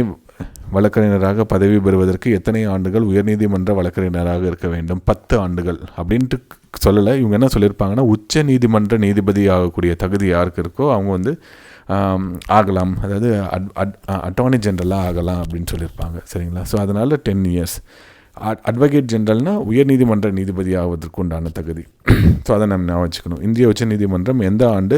வழக்கறிஞராக பதவி பெறுவதற்கு எத்தனை ஆண்டுகள் உயர்நீதிமன்ற வழக்கறிஞராக இருக்க வேண்டும்? 10 ஆண்டுகள் அப்படின்ட்டு சொல்லலை. இவங்க என்ன சொல்லியிருப்பாங்கன்னா உச்ச நீதிமன்ற நீதிபதி ஆகக்கூடிய தகுதி யாருக்கு இருக்கோ அவங்க ஆகலாம், அதாவது அட்டார்னி ஜெனரலாக ஆகலாம் அப்படின்னு சொல்லியிருப்பாங்க. சரிங்களா, ஸோ அதனால் 10 இயர்ஸ். அட்வொகேட் ஜெனரல்னால் உயர்நீதிமன்ற நீதிபதி ஆவதற்கு உண்டான தகுதி. ஸோ அதை நம்ம ஞாபகம் வச்சுக்கணும். இந்திய உச்ச நீதிமன்றம் எந்த ஆண்டு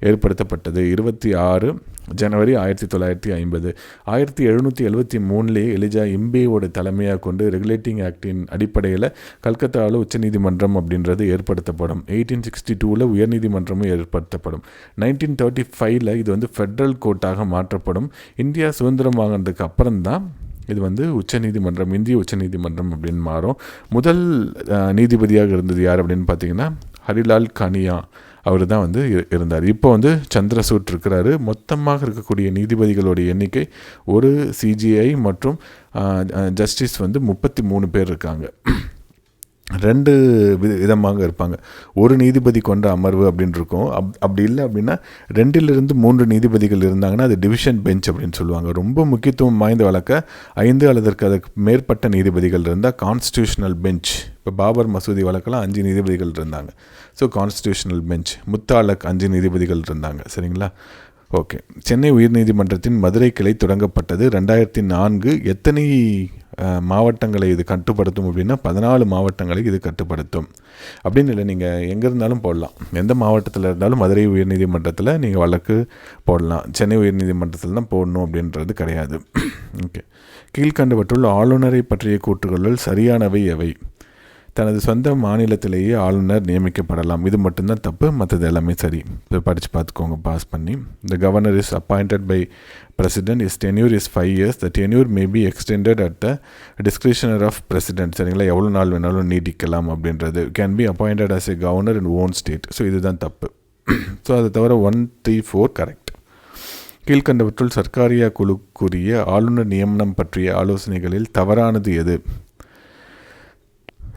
ஏற்படுத்தப்பட்டது? 26 ஜனவரி 1950. 1773 எலிஜா இம்பேவோட தலைமையாக கொண்டு ரெகுலேட்டிங் ஆக்டின் அடிப்படையில் கல்கத்தாவில் உச்சநீதிமன்றம் அப்படின்றது ஏற்படுத்தப்படும். 1862 உயர்நீதிமன்றமும் ஏற்படுத்தப்படும். 1935 இது ஃபெட்ரல் கோர்ட்டாக மாற்றப்படும். இந்தியா சுதந்திரம் வாங்கினதுக்கு அப்புறம்தான் இது உச்சநீதிமன்றம், இந்திய உச்சநீதிமன்றம் அப்படின்னு மாறும். முதல் நீதிபதியாக இருந்தது யார் அப்படின்னு பார்த்தீங்கன்னா ஹரிலால் கானியா. அவர் தான் இருந்தார். இப்போ சந்திரசூட் இருக்கிறாரு. மொத்தமாக இருக்கக்கூடிய நீதிபதிகளுடைய எண்ணிக்கை ஒரு சிஜிஐ மற்றும் ஜஸ்டிஸ் 33 பேர் இருக்காங்க. 2 விதமாக இருப்பாங்க. ஒரு நீதிபதி கொண்ட அமர்வு அப்படின்னு இருக்கும். அப்படி இல்லை அப்படின்னா 2 to 3 நீதிபதிகள் இருந்தாங்கன்னா அது டிவிஷன் பெஞ்ச் அப்படின்னு சொல்லுவாங்க. ரொம்ப முக்கியத்துவம் வாய்ந்த வழக்க 5 அல்லது அதுக்கு மேற்பட்ட நீதிபதிகள் இருந்தால் கான்ஸ்டியூஷனல் பெஞ்ச். இப்போ பாபர் மசூதி வழக்கெல்லாம் 5 நீதிபதிகள் இருந்தாங்க. So constitutional bench. முத்தாலக் 5 நீதிபதிகள் இருந்தாங்க. சரிங்களா, ஓகே. சென்னை உயர்நீதிமன்றத்தின் மதுரை கிளை தொடங்கப்பட்டது 2004. எத்தனை மாவட்டங்களை இது கட்டுப்படுத்தும் அப்படின்னா 14 மாவட்டங்களை இது கட்டுப்படுத்தும். அப்படின்னு இல்லை, நீங்கள் எங்கே இருந்தாலும் போடலாம். எந்த மாவட்டத்தில் இருந்தாலும் மதுரை உயர்நீதிமன்றத்தில் நீங்கள் வழக்கு போடலாம். சென்னை உயர்நீதிமன்றத்தில் தான் போடணும் அப்படின்றது கிடையாது. ஓகே, கீழ்கண்டவற்றுள் ஆளுநரை பற்றிய கூற்றுகளுள் சரியானவை எவை? தனது சொந்த மாநிலத்திலேயே ஆளுநர் நியமிக்கப்படலாம். இது மட்டும்தான் தப்பு, மற்றது எல்லாமே சரி. இப்போ படித்து பார்த்துக்கோங்க பாஸ் பண்ணி. The governor is appointed by president. Is tenure is 5 years. The tenure may be extended at the discretion of president. சரிங்களா, எவ்வளோ நாள் வேணாலும் நீட்டிக்கலாம் அப்படின்றது. Can be appointed as a governor in own state. So இதுதான் தப்பு. ஸோ அதை தவிர 1, 3, 4 கரெக்ட். கீழ்கண்டவற்றுள் சர்க்காரியா குழுக்குரிய ஆளுநர் நியமனம் பற்றிய ஆலோசனைகளில் தவறானது எது?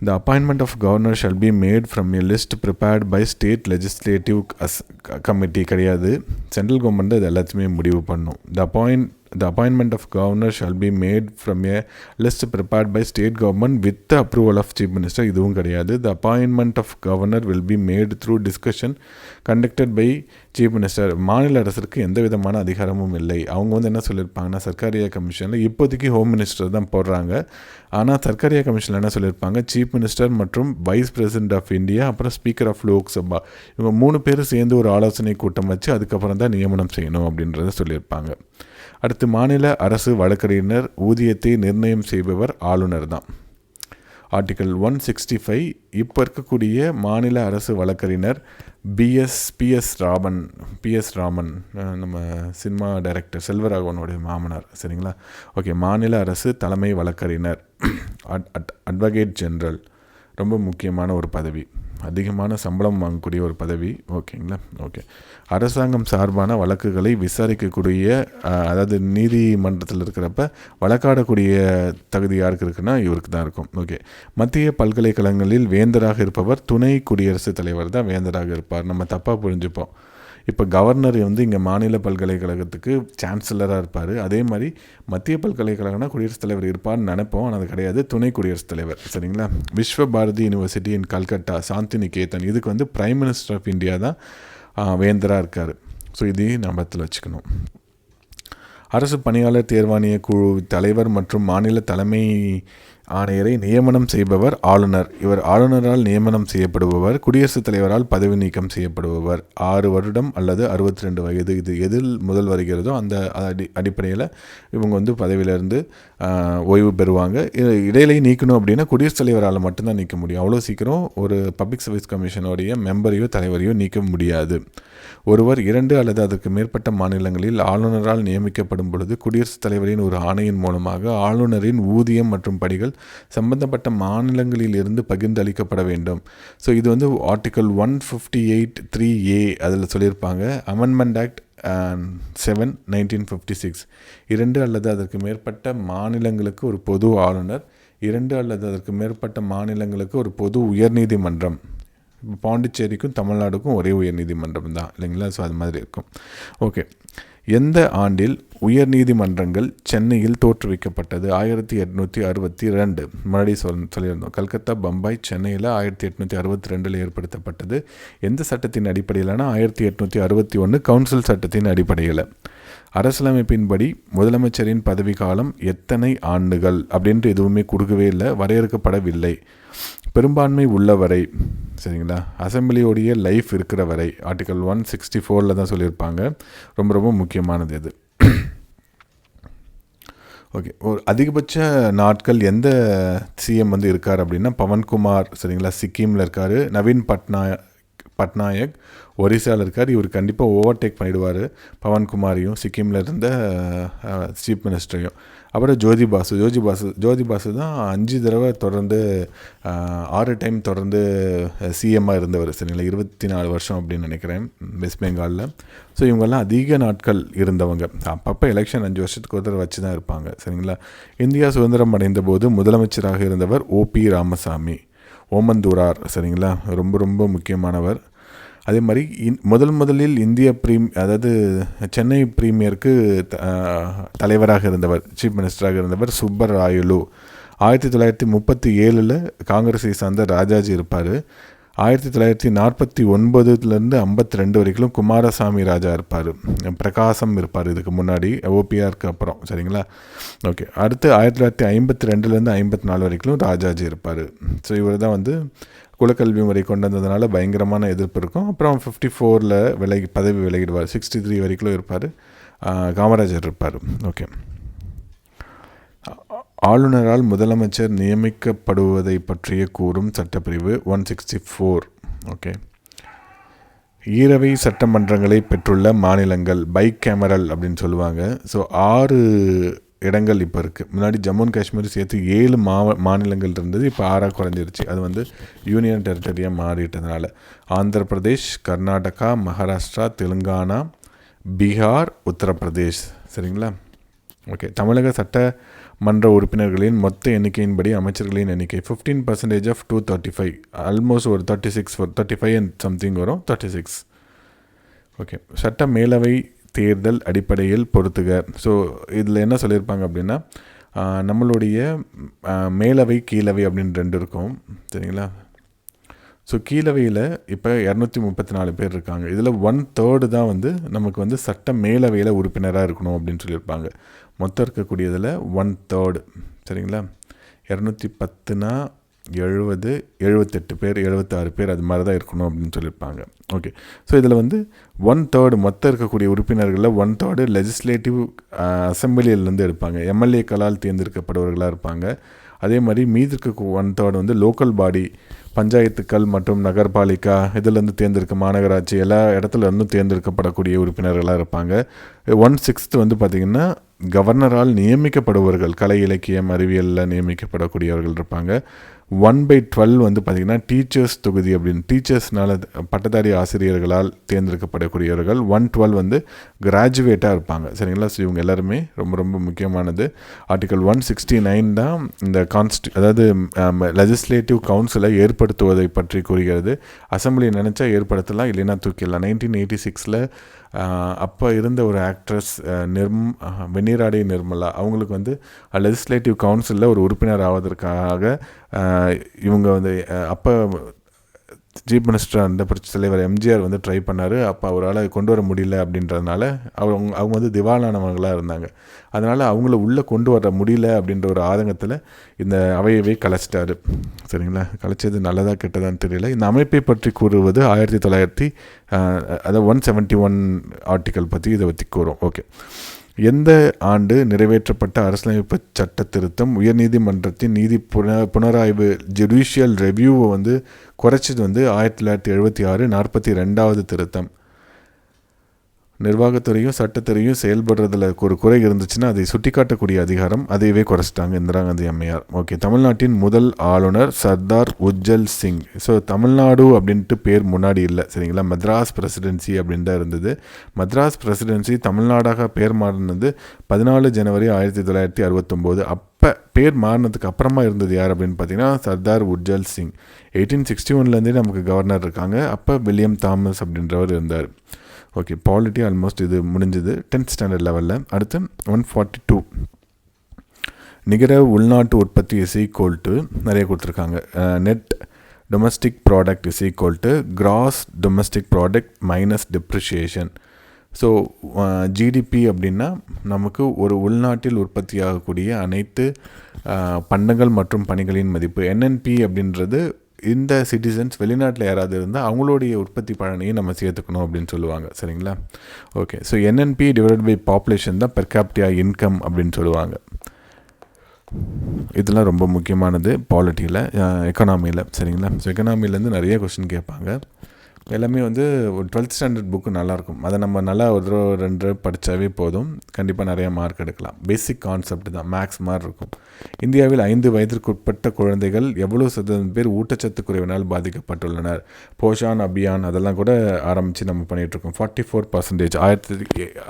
The appointment of governor shall be made from a list prepared by state legislative committee கிடையாது. சென்ட்ரல் கவர்மெண்ட் அது எல்லாத்தையுமே முடிவு பண்ணும். The appointment of governor shall be made from a list prepared by state government with the approval of chief minister. இதுவும் கிடையாது. The appointment of governor will be made through discussion conducted by chief minister. மாநில அரசுக்கு எந்த விதமான அதிகாரமும் இல்லை. அவங்க என்ன சொல்லியிருப்பாங்கன்னா சர்க்காரியா கமிஷனில் இப்போதைக்கு ஹோம் மினிஸ்டர் தான் போடுறாங்க. ஆனால் சர்க்காரியா கமிஷனில் என்ன சொல்லியிருப்பாங்க, சீஃப் மினிஸ்டர் மற்றும் வைஸ் பிரசிடென்ட் ஆஃப் இந்தியா அப்புறம் ஸ்பீக்கர் ஆஃப் லோக்சபா இவங்க 3 பேரும் சேர்ந்து ஒரு ஆலோசனை கூட்டம் வச்சு அதுக்கப்புறம் தான் நியமனம் செய்யணும் அப்படின்றத சொல்லியிருப்பாங்க. அடுத்து மாநில அரசு வழக்கறிஞர் ஊதியத்தை நிர்ணயம் செய்பவர் ஆளுநர் தான். ஆர்டிக்கல் 165. இப்போ இருக்கக்கூடிய மாநில அரசு வழக்கறிஞர் பிஎஸ் ராமன் நம்ம சினிமா டைரக்டர் செல்வராகவனுடைய மாமனார். சரிங்களா, ஓகே. மாநில அரசு தலைமை வழக்கறிஞர் அட்வொகேட் ஜெனரல் ரொம்ப முக்கியமான ஒரு பதவி. அதிகமான சம்பளம் வாங்கக்கூடிய ஒரு பதவி. ஓகேங்களா? ஓகே. அரசாங்கம் சார்பான வழக்குகளை விசாரிக்கக்கூடிய அதாவது நீதிமன்றத்தில் இருக்கிறப்ப வழக்காடக்கூடிய தகுதி யாருக்கு இருக்குன்னா இவருக்கு தான் இருக்கும். ஓகே. மத்திய பல்கலைக்கழகங்களில் வேந்தராக இருப்பவர் துணை குடியரசுத் தலைவர் தான் வேந்தராக இருப்பார். நம்ம தப்பாக புரிஞ்சுப்போம். இப்போ கவர்னர் வந்து இங்கே மாநில பல்கலைக்கழகத்துக்கு சான்சலராக இருப்பார். அதே மாதிரி மத்திய பல்கலைக்கழகம்னா குடியரசுத் தலைவர் இருப்பார்னு நினைப்போம். ஆனால் அது கிடையாது, துணை குடியரசுத் தலைவர். சரிங்களா? விஸ்வ பாரதி யூனிவர்சிட்டி இன் கல்கட்டா சாந்தி நிகேதன், இதுக்கு வந்து பிரைம் மினிஸ்டர் ஆஃப் இந்தியா தான் வேந்தராக இருக்கார். ஸோ இதையும் ஞாபகத்தில் வச்சுக்கணும். அரசு பணியாளர் தேர்வாணைய குழு தலைவர் மற்றும் மாநில தலைமை ஆணையரை நியமனம் செய்பவர் ஆளுநர். இவர் ஆளுநரால் நியமனம் செய்யப்படுபவர். குடியரசுத் தலைவரால் பதவி நீக்கம் செய்யப்படுபவர். 6 வருடம் அல்லது 62 வயது, இது எதில் முதல் வருகிறதோ அந்த அடிப்படையில் இவங்க வந்து பதவியிலேருந்து ஓய்வு பெறுவாங்க. இடையிலேயே நீக்கணும் அப்படின்னா குடியரசுத் தலைவரால் மட்டும்தான் நீக்க முடியும். அவ்வளோ சீக்கிரம் ஒரு பப்ளிக் சர்வீஸ் கமிஷனுடைய மெம்பரையோ தலைவரையோ நீக்க முடியாது. ஒருவர் 2 அல்லது அதற்கு மேற்பட்ட மாநிலங்களில் ஆளுநரால் நியமிக்கப்படும் பொழுது குடியரசுத் தலைவரின் ஒரு ஆணையின் மூலமாக ஆளுநரின் ஊதியம் மற்றும் படிகள் சம்பந்தப்பட்ட மாநிலங்களில் இருந்து பகிர்ந்தளிக்கப்பட வேண்டும். ஸோ இது வந்து ஆர்டிக்கல் 158(3)A அதில் சொல்லியிருப்பாங்க. Amendment act 7, 1956. 2 அல்லது அதற்கு மேற்பட்ட மாநிலங்களுக்கு ஒரு பொது ஆளுநர், 2 அல்லது அதற்கு மேற்பட்ட மாநிலங்களுக்கு ஒரு பொது உயர்நீதிமன்றம். பாண்டிச்சேரிக்கும் தமிழ்நாடுக்கும் ஒரே உயர்நீதிமன்றம் தான் இல்லைங்களா? ஸோ அது மாதிரி இருக்கும். ஓகே. எந்த ஆண்டில் உயர்நீதிமன்றங்கள் சென்னையில் தோற்றுவிக்கப்பட்டது? 1862. முன்னாடி சொல்லியிருந்தோம். கல்கத்தா, பம்பாய், சென்னையில் 1862 ஏற்படுத்தப்பட்டது. எந்த சட்டத்தின் அடிப்படையில்னா 1861 கவுன்சில் சட்டத்தின் அடிப்படையில். அரசியலமைப்பின்படி முதலமைச்சரின் பதவிக்காலம் எத்தனை ஆண்டுகள் அப்படின்ட்டு எதுவுமே கொடுக்கவே இல்லை, வரையறுக்கப்படவில்லை. பெரும்பான்மை உள்ளவரை, சரிங்களா, அசம்பிளியோடைய லைஃப் இருக்கிற வரை ஆர்டிக்கல் 164 தான் சொல்லியிருப்பாங்க. ரொம்ப ரொம்ப முக்கியமானது இது. ஓகே. ஒரு அதிகபட்ச நாட்கள் எந்த சிஎம் வந்து இருக்கார் அப்படின்னா பவன்குமார், சரிங்களா, சிக்கிமில் இருக்கார். நவீன் பட்நாயக் ஒரிசாவில் இருக்கார். இவர் கண்டிப்பாக ஓவர்டேக் பண்ணிவிடுவார் பவன்குமாரையும், சிக்கிமில் இருந்த சீஃப் மினிஸ்டரையும். அப்புறம் ஜோதி பாசு தான் 5 தடவை தொடர்ந்து 6 டைம் தொடர்ந்து சிஎம்மாக இருந்தவர். சரிங்களா? 24 வருஷம் அப்படின்னு நினைக்கிறேன் வெஸ்ட் பெங்காலில். ஸோ இவங்கெல்லாம் அதிக நாட்கள் இருந்தவங்க. அப்பப்போ எலெக்ஷன் 5 வருஷத்துக்கு ஒரு தடவை வச்சு தான் இருப்பாங்க. சரிங்களா? இந்தியா சுதந்திரம் அடைந்த போது முதலமைச்சராக இருந்தவர் ஓபி ராமசாமி, ஓமந்தூரார். சரிங்களா? ரொம்ப ரொம்ப முக்கியமானவர். அதே மாதிரி முதலில் இந்திய அதாவது சென்னை பிரீமியருக்கு தலைவராக இருந்தவர், சீஃப் மினிஸ்டராக இருந்தவர் சுப்பராயலு. 1937 காங்கிரஸை சார்ந்த ராஜாஜி இருப்பார். 1949 52 வரைக்கும் குமாரசாமி ராஜா இருப்பார். பிரகாசம் இருப்பார் இதுக்கு முன்னாடி, ஓபிஆருக்கு அப்புறம். சரிங்களா? ஓகே. அடுத்து 1952 54 வரைக்கும் ராஜாஜி இருப்பார். ஸோ இவர் தான் வந்து குலக்கல்வி முறை கொண்டு வந்ததுனால பயங்கரமான எதிர்ப்பு இருக்கும். அப்புறம் 54 பதவி விலகிடுவார். 63 வரைக்கும் இருப்பார். காமராஜர் இருப்பார். ஓகே. ஆளுநரால் முதலமைச்சர் நியமிக்கப்படுவதை பற்றிய கூறும் சட்டப்பிரிவு 164. ஓகே. ஈரவை சட்டமன்றங்களை பெற்றுள்ள மாநிலங்கள் பைகேமரல் அப்படின்னு சொல்லுவாங்க. ஸோ 6 இடங்கள் இப்போ இருக்குது. முன்னாடி ஜம்மு அண்ட் காஷ்மீர் சேர்த்து 7 மாநிலங்கள் இருந்தது. இப்போ 6 குறைஞ்சிருச்சு. அது வந்து யூனியன் டெரிட்டரியாக மாறிட்டதுனால. ஆந்திர பிரதேஷ், கர்நாடகா, மகாராஷ்டிரா, தெலுங்கானா, பீகார், உத்தரப்பிரதேஷ். சரிங்களா? ஓகே. தமிழக சட்டமன்ற உறுப்பினர்களின் மொத்த எண்ணிக்கையின்படி அமைச்சர்களின் எண்ணிக்கை 15% ஆஃப் 235. ஆல்மோஸ்ட் ஒரு 35 அண்ட் சம்திங் வரும். 36. ஓகே. சட்ட மேலவை தேர்தல் அடிப்படையில் பொறுத்துக. ஸோ இதில் என்ன சொல்லியிருப்பாங்க அப்படின்னா நம்மளுடைய மேலவை கீழவை அப்படின்னு 2 இருக்கும். சரிங்களா? ஸோ கீழவையில் இப்போ 234 பேர் இருக்காங்க. இதில் 1/3 தான் வந்து நமக்கு வந்து சட்ட மேலவையில் உறுப்பினராக இருக்கணும் அப்படின்னு சொல்லியிருப்பாங்க. மொத்தம் இருக்கக்கூடியதில் 1/3. சரிங்களா? 210னா 70, 78 பேர், 76 பேர், அது மாதிரி தான் இருக்கணும் அப்படின்னு சொல்லியிருப்பாங்க. ஓகே. ஸோ இதில் வந்து 1/3 மொத்தம் இருக்கக்கூடிய உறுப்பினர்களில் 1/3 லெஜிஸ்லேட்டிவ் அசம்பிளியிலேருந்து எடுப்பாங்க. எம்எல்ஏக்களால் தேர்ந்தெடுக்கப்படுவர்களாக இருப்பாங்க. அதே மாதிரி மீதி இருக்க 1/3 வந்து லோக்கல் பாடி, பஞ்சாயத்துக்கள் மற்றும் நகர்பாலிகா, இதிலேருந்து தேர்ந்தெடுக்க மாநகராட்சி, எல்லா இடத்துலேருந்தும் தேர்ந்தெடுக்கப்படக்கூடிய உறுப்பினர்களாக இருப்பாங்க. 1/6 வந்து பார்த்திங்கன்னா கவர்னரால் நியமிக்கப்படுபவர்கள், கலை இலக்கியம் அறிவியலில் நியமிக்கப்படக்கூடியவர்கள் இருப்பாங்க. 1/12 வந்து பார்த்திங்கன்னா டீச்சர்ஸ் தொகுதி அப்படின்னு டீச்சர்ஸ்னால பட்டதாரி ஆசிரியர்களால் தேர்ந்தெடுக்கப்படக்கூடியவர்கள். 112 வந்து கிராஜுவேட்டாக இருப்பாங்க சரிங்களா. ஸோ இவங்க எல்லாருமே ரொம்ப ரொம்ப முக்கியமானது. ஆர்டிகல் 169 தான் இந்த அதாவது லெஜிஸ்லேட்டிவ் கவுன்சிலை ஏற்படுத்துவதை பற்றி கூறுகிறது. அசம்பிளி நினச்சா ஏற்படுத்தலாம், இல்லைன்னா தூக்கிடலாம். 1986 அப்போ இருந்த ஒரு ஆக்ட்ரஸ் வெண்ணிராடை நிர்மலா அவங்களுக்கு வந்து லெஜிஸ்லேட்டிவ் கவுன்சிலில் ஒரு உறுப்பினர் ஆவதற்காக இவங்க வந்து அப்போ சீஃப் மினிஸ்டர் அந்த தலைவர் எம்ஜிஆர் வந்து ட்ரை பண்ணார். அப்போ அவரால் கொண்டு வர முடியல அப்படின்றதுனால அவங்க வந்து திவாலானவங்களாக இருந்தாங்க. அதனால் அவங்கள உள்ளே கொண்டு வர முடியல அப்படின்ற ஒரு ஆதங்கத்தில் இந்த அவையவே கலைச்சிட்டாரு சரிங்களா. கலைச்சது நல்லதா கெட்டதான்னு தெரியல. இந்த அமைப்பை பற்றி கூறுவது 1900 அதாவது 171 ஆர்டிக்கல் பற்றி இதை பற்றி கூறும். ஓகே, எந்த ஆண்டு நிறைவேற்றப்பட்ட அரசியலமைப்பு சட்ட திருத்தம் உயர்நீதிமன்றத்தின் நீதி புனராய்வு ஜுடிஷியல் ரெவ்யூவை வந்து குறைச்சது வந்து 1976 42வது திருத்தம். நிர்வாகத்துறையும் சட்டத்துறையும் செயல்படுறதுல ஒரு குறை இருந்துச்சுன்னா அதை சுட்டிக்காட்டக்கூடிய அதிகாரம் அதையவே குறைச்சிட்டாங்க இந்திரா காந்தி அம்மையார். ஓகே, தமிழ்நாட்டின் முதல் ஆளுநர் சர்தார் உஜ்ஜல் சிங். ஸோ தமிழ்நாடு அப்படின்ட்டு பேர் முன்னாடி இல்லை சரிங்களா. மெட்ராஸ் பிரசிடென்சி அப்படின்னு தான் இருந்தது. மெட்ராஸ் பிரசிடென்சி தமிழ்நாடாக பேர் மாறினது 14 ஜனவரி 1969. அப்போ பேர் மாறினதுக்கு அப்புறமா இருந்தது யார் அப்படின்னு பார்த்தீங்கன்னா சர்தார் உஜ்ஜல் சிங். 1861 நமக்கு கவர்னர் இருக்காங்க. அப்போ வில்லியம் தாமஸ் அப்படின்றவர் இருந்தார். ஓகே, பாலிட்டி ஆல்மோஸ்ட் இது முடிஞ்சது 10th ஸ்டாண்டர்ட் லெவலில். அடுத்து 142 நிகர உள்நாட்டு உற்பத்தி இஸ் ஈக்குவல் டு நிறைய கொடுத்துருக்காங்க. Net domestic product is equal to gross domestic product minus depreciation. So GDP அப்படின்னா நமக்கு ஒரு உள்நாட்டில் உற்பத்தியாகக்கூடிய அனைத்து பண்டங்கள் மற்றும் பணிகளின் மதிப்பு. என்என்பி அப்படின்றது இந்த சிட்டிசன்ஸ் வெளிநாட்டில் யாராவது இருந்தால் அவங்களுடைய உற்பத்தி பலனையும் நம்ம சேர்த்துக்கணும் அப்படின்னு சொல்லுவாங்க சரிங்களா. Okay, so NNP divided by population தான் பெர் கேபிட்டா இன்கம் அப்படின்னு சொல்லுவாங்க. இதெல்லாம் ரொம்ப முக்கியமானது பாலிட்டியில் எக்கனாமியில் சரிங்களா. ஸோ எக்கனாமிலேருந்து நிறைய கொஸ்டின் கேட்பாங்க. எல்லாமே வந்து ஒரு 12th ஸ்டாண்டர்ட் புக்கு நல்லாயிருக்கும். அதை நம்ம நல்லா ஒரு 2 படித்தாவே போதும், கண்டிப்பாக நிறையா மார்க் எடுக்கலாம். பேசிக் கான்செப்ட் தான், மேக்ஸ் மாதிரி இருக்கும். இந்தியாவில் 5 வயதிற்குட்பட்ட குழந்தைகள் எவ்வளோ சதவீதம் பேர் ஊட்டச்சத்து குறைவினால் பாதிக்கப்பட்டுள்ளனர். போஷான் அபியான் அதெல்லாம் கூட ஆரம்பித்து நம்ம பண்ணிகிட்ருக்கோம். 44%.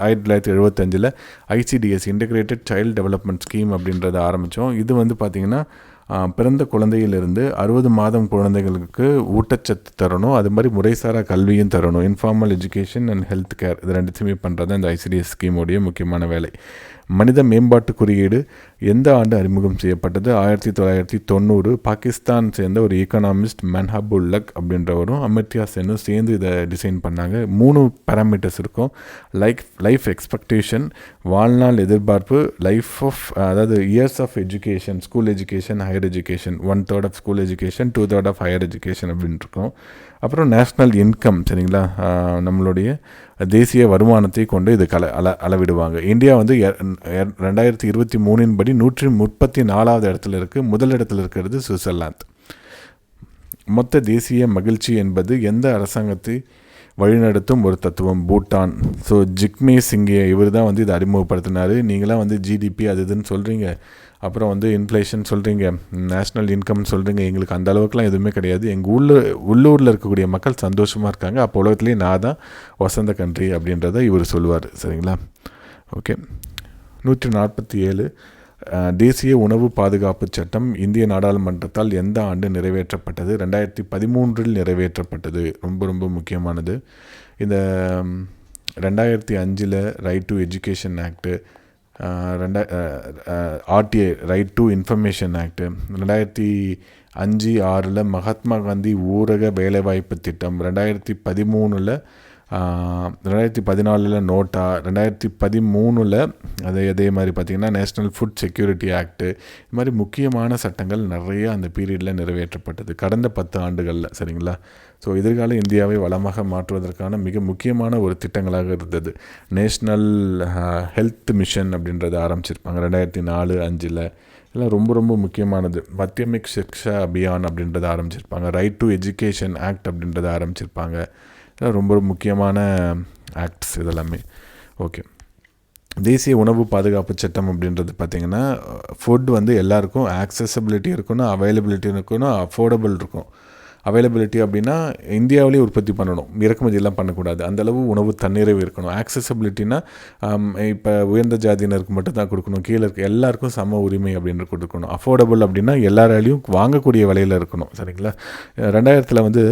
1975 ICDS integrated child development scheme அப்படின்றத ஆரம்பித்தோம். இது வந்து பார்த்திங்கன்னா பிறந்த குழந்தையிலிருந்து 60 மாதம் குழந்தைகளுக்கு ஊட்டச்சத்து தரணும், அது மாதிரி முறைசாரா கல்வியும் தரணும். Informal education and health care இது ரெண்டுத்தையுமே பண்ணுறது தான் இந்த ஐசிடிஎஸ் ஸ்கீமோடைய முக்கியமான வேலை. மனித மேம்பாட்டு குறியீடு எந்த ஆண்டு அறிமுகம் செய்யப்பட்டது? 1990. பாகிஸ்தான் சேர்ந்த ஒரு எக்கனாமிஸ்ட் மன்ஹபுல் லக் அப்படின்றவரும் அமிர்த்யா சென்னும் சேர்ந்து இதை டிசைன் பண்ணாங்க. 3 பேராமீட்டர்ஸ் இருக்கும். லைஃப் எக்ஸ்பெக்டேஷன், வாழ்நாள் எதிர்பார்ப்பு, அதாவது years of education, school education, higher education, 1/3 of school education, 2/3 of higher education அப்படின்னு இருக்கும். அப்புறம் நேஷ்னல் இன்கம் சரிங்களா, நம்மளுடைய தேசிய வருமானத்தை கொண்டு இது அளவிடுவாங்க. இந்தியா வந்து 2023 படி 134வது இடத்துல இருக்குது. முதல் இடத்துல இருக்கிறது சுவிட்சர்லாந்து. மொத்த தேசிய மகிழ்ச்சி என்பது எந்த அரசாங்கத்தை வழிநடத்தும் ஒரு தத்துவம்? பூட்டான். ஸோ ஜிக்மே சிங்கே இவர் தான் வந்து இதை அறிமுகப்படுத்தினார். நீங்களாம் வந்து ஜிடிபி அது இதுன்னு சொல்கிறீங்க, அப்புறம் வந்து இன்ஃப்ளேஷன் சொல்கிறீங்க, நேஷ்னல் இன்கம் சொல்கிறீங்க, எங்களுக்கு அந்த அளவுக்குலாம் எதுவுமே கிடையாது. எங்கள் உள்ளூரில் இருக்கக்கூடிய மக்கள் சந்தோஷமாக இருக்காங்க, அப்போ உலகத்துலேயே நான் தான் வசந்த கண்ட்ரி அப்படின்றத இவர் சொல்லுவார் சரிங்களா. ஓகே, 147 தேசிய உணவு பாதுகாப்பு சட்டம் இந்திய நாடாளுமன்றத்தால் எந்த ஆண்டு நிறைவேற்றப்பட்டது? 2013 நிறைவேற்றப்பட்டது. ரொம்ப ரொம்ப முக்கியமானது. இந்த 2005 right to education act, RTI right to information act, 2005-6 Mahatma Gandhi ஊரக வேலைவாய்ப்பு திட்டம், 2013 2014 நோட்டா, 2013 அதே மாதிரி பார்த்திங்கன்னா நேஷ்னல் ஃபுட் செக்யூரிட்டி ஆக்டு. இது மாதிரி முக்கியமான சட்டங்கள் நிறைய அந்த பீரியடில் நிறைவேற்றப்பட்டது கடந்த 10 ஆண்டுகளில் சரிங்களா. ஸோ எதிர்கால இந்தியாவை வளமாக மாற்றுவதற்கான மிக முக்கியமான ஒரு திட்டங்களாக இருந்தது. நேஷ்னல் ஹெல்த் மிஷன் அப்படின்றத ஆரம்பிச்சிருப்பாங்க 2004-5. இதெல்லாம் ரொம்ப ரொம்ப முக்கியமானது. மத்தியமிக் சிக்ஷா அபியான் அப்படின்றத ஆரம்பிச்சிருப்பாங்க. ரைட் டு எஜுகேஷன் ஆக்ட் அப்படின்றத ஆரம்பிச்சிருப்பாங்க. ரொம்ப முக்கியமான ஆக்ட்ஸ் இதெல்லாமே. ஓகே, தேசிய உணவு பாதுகாப்பு சட்டம் அப்படின்றது பார்த்திங்கன்னா ஃபுட் வந்து எல்லாருக்கும் ஆக்சசபிலிட்டி இருக்கணும், அவைலபிலிட்டி இருக்கணும், அஃபோர்டபுள் இருக்கும். அவைலபிலிட்டி அப்படின்னா இந்தியாவிலே உற்பத்தி பண்ணணும், இறக்குமதியெல்லாம் பண்ணக்கூடாது. அந்தளவு உணவு தன்னிறைவு இருக்கணும். ஆக்சசபிலிட்டினா இப்போ உயர்ந்த ஜாதியினருக்கு மட்டும்தான் கொடுக்கணும், கீழே இருக்க எல்லாருக்கும் சம உரிமை அப்படின்னு கொடுக்கணும். அஃபோர்டபுள் அப்படின்னா எல்லாராலையும் வாங்கக்கூடிய விலையில் இருக்கணும். சரிங்களா? 2000 வந்து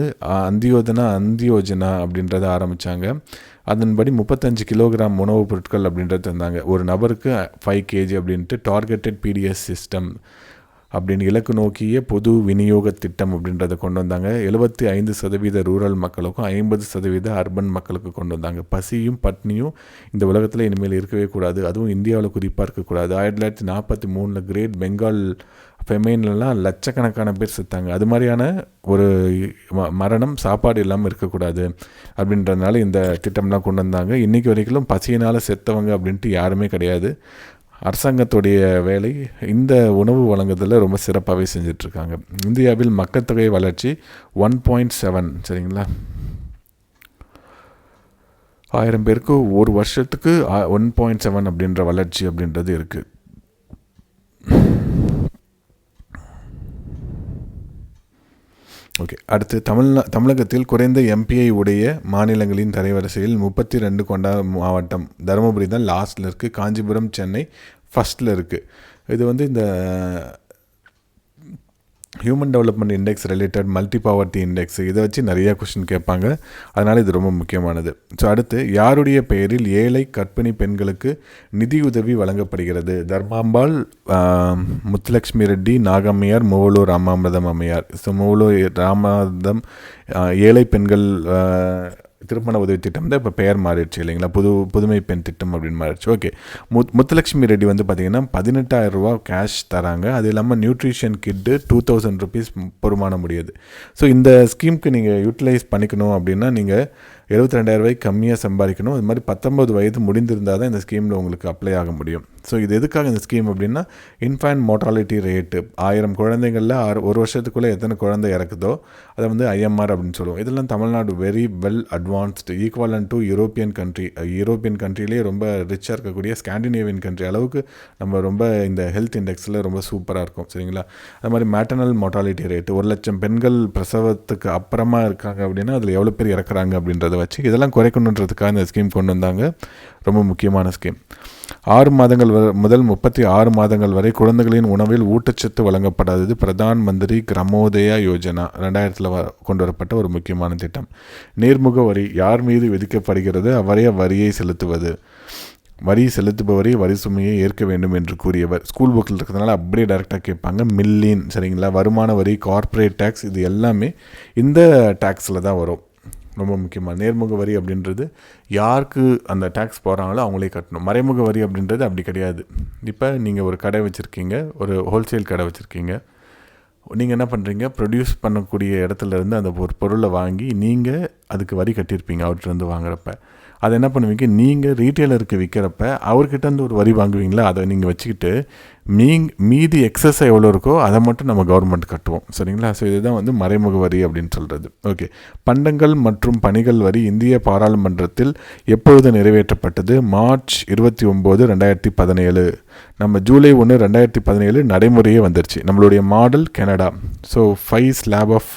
அந்தியோஜனா அப்படின்றத ஆரம்பித்தாங்க. அதன்படி 35 கிலோகிராம் உணவுப் பொருட்கள் அப்படின்றது தந்தாங்க. ஒரு நபருக்கு 5 kg அப்படின்ட்டு டார்கெட்டட் PDS சிஸ்டம் அப்படின்னு இலக்கு நோக்கிய பொது விநியோக திட்டம் அப்படின்றத கொண்டு வந்தாங்க. 75% ரூரல் மக்களுக்கும் 50% அர்பன் மக்களுக்கு கொண்டு வந்தாங்க. பசியும் பட்னியும் இந்த உலகத்தில் இனிமேல் இருக்கவே கூடாது, அதுவும் இந்தியாவில் குறிப்பாக இருக்கக்கூடாது. 1943 கிரேட் பெங்கால் ஃபெமைன்லாம் லட்சக்கணக்கான பேர் செத்தாங்க. அது மாதிரியான ஒரு மரணம் சாப்பாடு இல்லாமல் இருக்கக்கூடாது அப்படின்றதுனால இந்த திட்டம்லாம் கொண்டு வந்தாங்க. இன்றைக்கி வரைக்கும் பசியினால் செத்தவங்க அப்படின்ட்டு யாருமே கிடையாது. அரசாங்கத்துடைய வேலை இந்த உணவு வழங்குதலில் ரொம்ப சிறப்பாகவே செஞ்சிட்ருக்காங்க. இந்தியாவில் மக்கள் தொகை வளர்ச்சி 1.7, சரிங்களா? 1000 பேருக்கு ஒரு வருஷத்துக்கு 1.7 அப்படின்ற வளர்ச்சி அப்படின்றது இருக்குது. ஓகே, அடுத்து தமிழகத்தில் குறைந்த MPI உடைய மாநிலங்களின் தரைவரிசையில் 32 கொண்ட மாவட்டம் தருமபுரி தான் லாஸ்ட்டில் இருக்குது. காஞ்சிபுரம், சென்னை ஃபஸ்ட்டில் இருக்குது. இது வந்து இந்த human development index related multi poverty index இதை வச்சு நிறையா கொஷின் கேட்பாங்க. அதனால் இது ரொம்ப முக்கியமானது. ஸோ அடுத்து, யாருடைய பெயரில் ஏழை கர்ப்பிணி பெண்களுக்கு நிதியுதவி வழங்கப்படுகிறது? தர்மாம்பாள், முத்துலட்சுமி ரெட்டி, நாகம்மையார், மூவலூர் ராமாமிர்தம் அம்மையார். ஸோ மூவலூர் ராமாமிர்தம் ஏழை பெண்கள் திருமண உதவி திட்டம் தான் இப்போ பெயர் மாறிடுச்சு இல்லைங்களா? புதுமை பெண் திட்டம் அப்படின்னு மாறிடுச்சு. ஓகே, முத்துலட்சுமி ரெட்டி வந்து பார்த்திங்கன்னா 18,000 ரூபா கேஷ் தராங்க. அது இல்லாமல் நியூட்ரிஷன் கிட்டு 2000 ருபீஸ் பொறுமான முடியுது. ஸோ இந்த ஸ்கீமுக்கு நீங்கள் யூட்டிலைஸ் பண்ணிக்கணும் அப்படின்னா நீங்கள் 72,000 ரூபாய்க்கு கம்மியாக சம்பாதிக்கணும். அது மாதிரி 19 வயது முடிந்திருந்தால் தான் இந்த ஸ்கீமில் உங்களுக்கு அப்ளை ஆக முடியும். ஸோ இது எதுக்காக இந்த ஸ்கீம் அப்படின்னா, இன்ஃபேன்ட் மோர்டாலிட்டி ரேட்டு 1000 குழந்தைகளில் ஒரு வருஷத்துக்குள்ளே எத்தனை குழந்தை இறக்குதோ அதை வந்து IMR அப்படின்னு சொல்லுவோம். இதெல்லாம் Tamil Nadu very well advanced, equivalent to European கண்ட்ரிலே ரொம்ப ரிச்சாக இருக்கக்கூடிய ஸ்காண்டினேவியன் கண்ட்ரி அளவுக்கு நம்ம ரொம்ப இந்த ஹெல்த் இண்டெக்ஸில் ரொம்ப சூப்பராக இருக்கும். சரிங்களா? அது மாதிரி மேட்டர்னல் மோர்டாலிட்டி ரேட்டு 1,00,000 பெண்கள் பிரசவத்துக்கு அப்புறமா இருக்காங்க அப்படின்னா அதில் எவ்வளோ பேர் இறக்குறாங்க அப்படின்றத வச்சு இதெல்லாம் குறைக்கணுன்றதுக்காக இந்த ஸ்கீம் கொண்டு வந்தாங்க. ரொம்ப முக்கியமான ஸ்கீம். 6 மாதங்கள் முதல் 36 மாதங்கள் வரை குழந்தைகளின் உணவில் ஊட்டச்சத்து வழங்கப்படாதது பிரதான் மந்திரி கிராமோதயா யோஜனா 2000 கொண்டு வரப்பட்ட ஒரு முக்கியமான திட்டம். நேர்முக வரி யார் மீது விதிக்கப்படுகிறது? அவரே வரியை செலுத்துவது. வரி செலுத்துபவரை வரி சுமையை ஏற்க வேண்டும் என்று கூறியவர். ஸ்கூல் புக்கில் இருக்கிறதுனால அப்படியே டைரெக்டாக கேட்பாங்க. மில்லியன், சரிங்களா? வருமான வரி, கார்ப்பரேட் டேக்ஸ், இது எல்லாமே இந்த டேக்ஸில் தான் வரும். ரொம்ப முக்கியமாக நேர்முக வரி அப்படின்றது யாருக்கு அந்த டேக்ஸ் போகிறாங்களோ அவங்களே கட்டணும். மறைமுக வரி அப்படின்றது அப்படி கிடையாது. இப்போ நீங்கள் ஒரு கடை வச்சுருக்கீங்க, ஒரு ஹோல்சேல் கடை வச்சுருக்கீங்க. நீங்கள் என்ன பண்ணுறீங்க? ப்ரொடியூஸ் பண்ணக்கூடிய இடத்துலேருந்து அந்த ஒரு பொருளை வாங்கி நீங்கள் அதுக்கு வரி கட்டியிருப்பீங்க அவர்கிட்டருந்து வாங்குறப்ப. அதை என்ன பண்ணுவீங்க? நீங்கள் ரீட்டெயிலருக்கு விற்கிறப்ப அவர்கிட்டருந்து ஒரு வரி வாங்குவீங்களா? அதை நீங்கள் வச்சுக்கிட்டு மீதி எக்ஸஸ் எவ்வளோ இருக்கோ அதை மட்டும் நம்ம கவர்மெண்ட் கட்டுவோம். சரிங்களா? ஸோ இதுதான் வந்து மறைமுக வரி அப்படின்னு சொல்கிறது. ஓகே, பண்டங்கள் மற்றும் பணிகள் வரி இந்திய பாராளுமன்றத்தில் எப்பொழுது நிறைவேற்றப்பட்டது? மார்ச் 29, 2017. நம்ம ஜூலை 1, 2017 நடைமுறையே வந்துருச்சு. நம்மளுடைய model Canada. So 5 slab of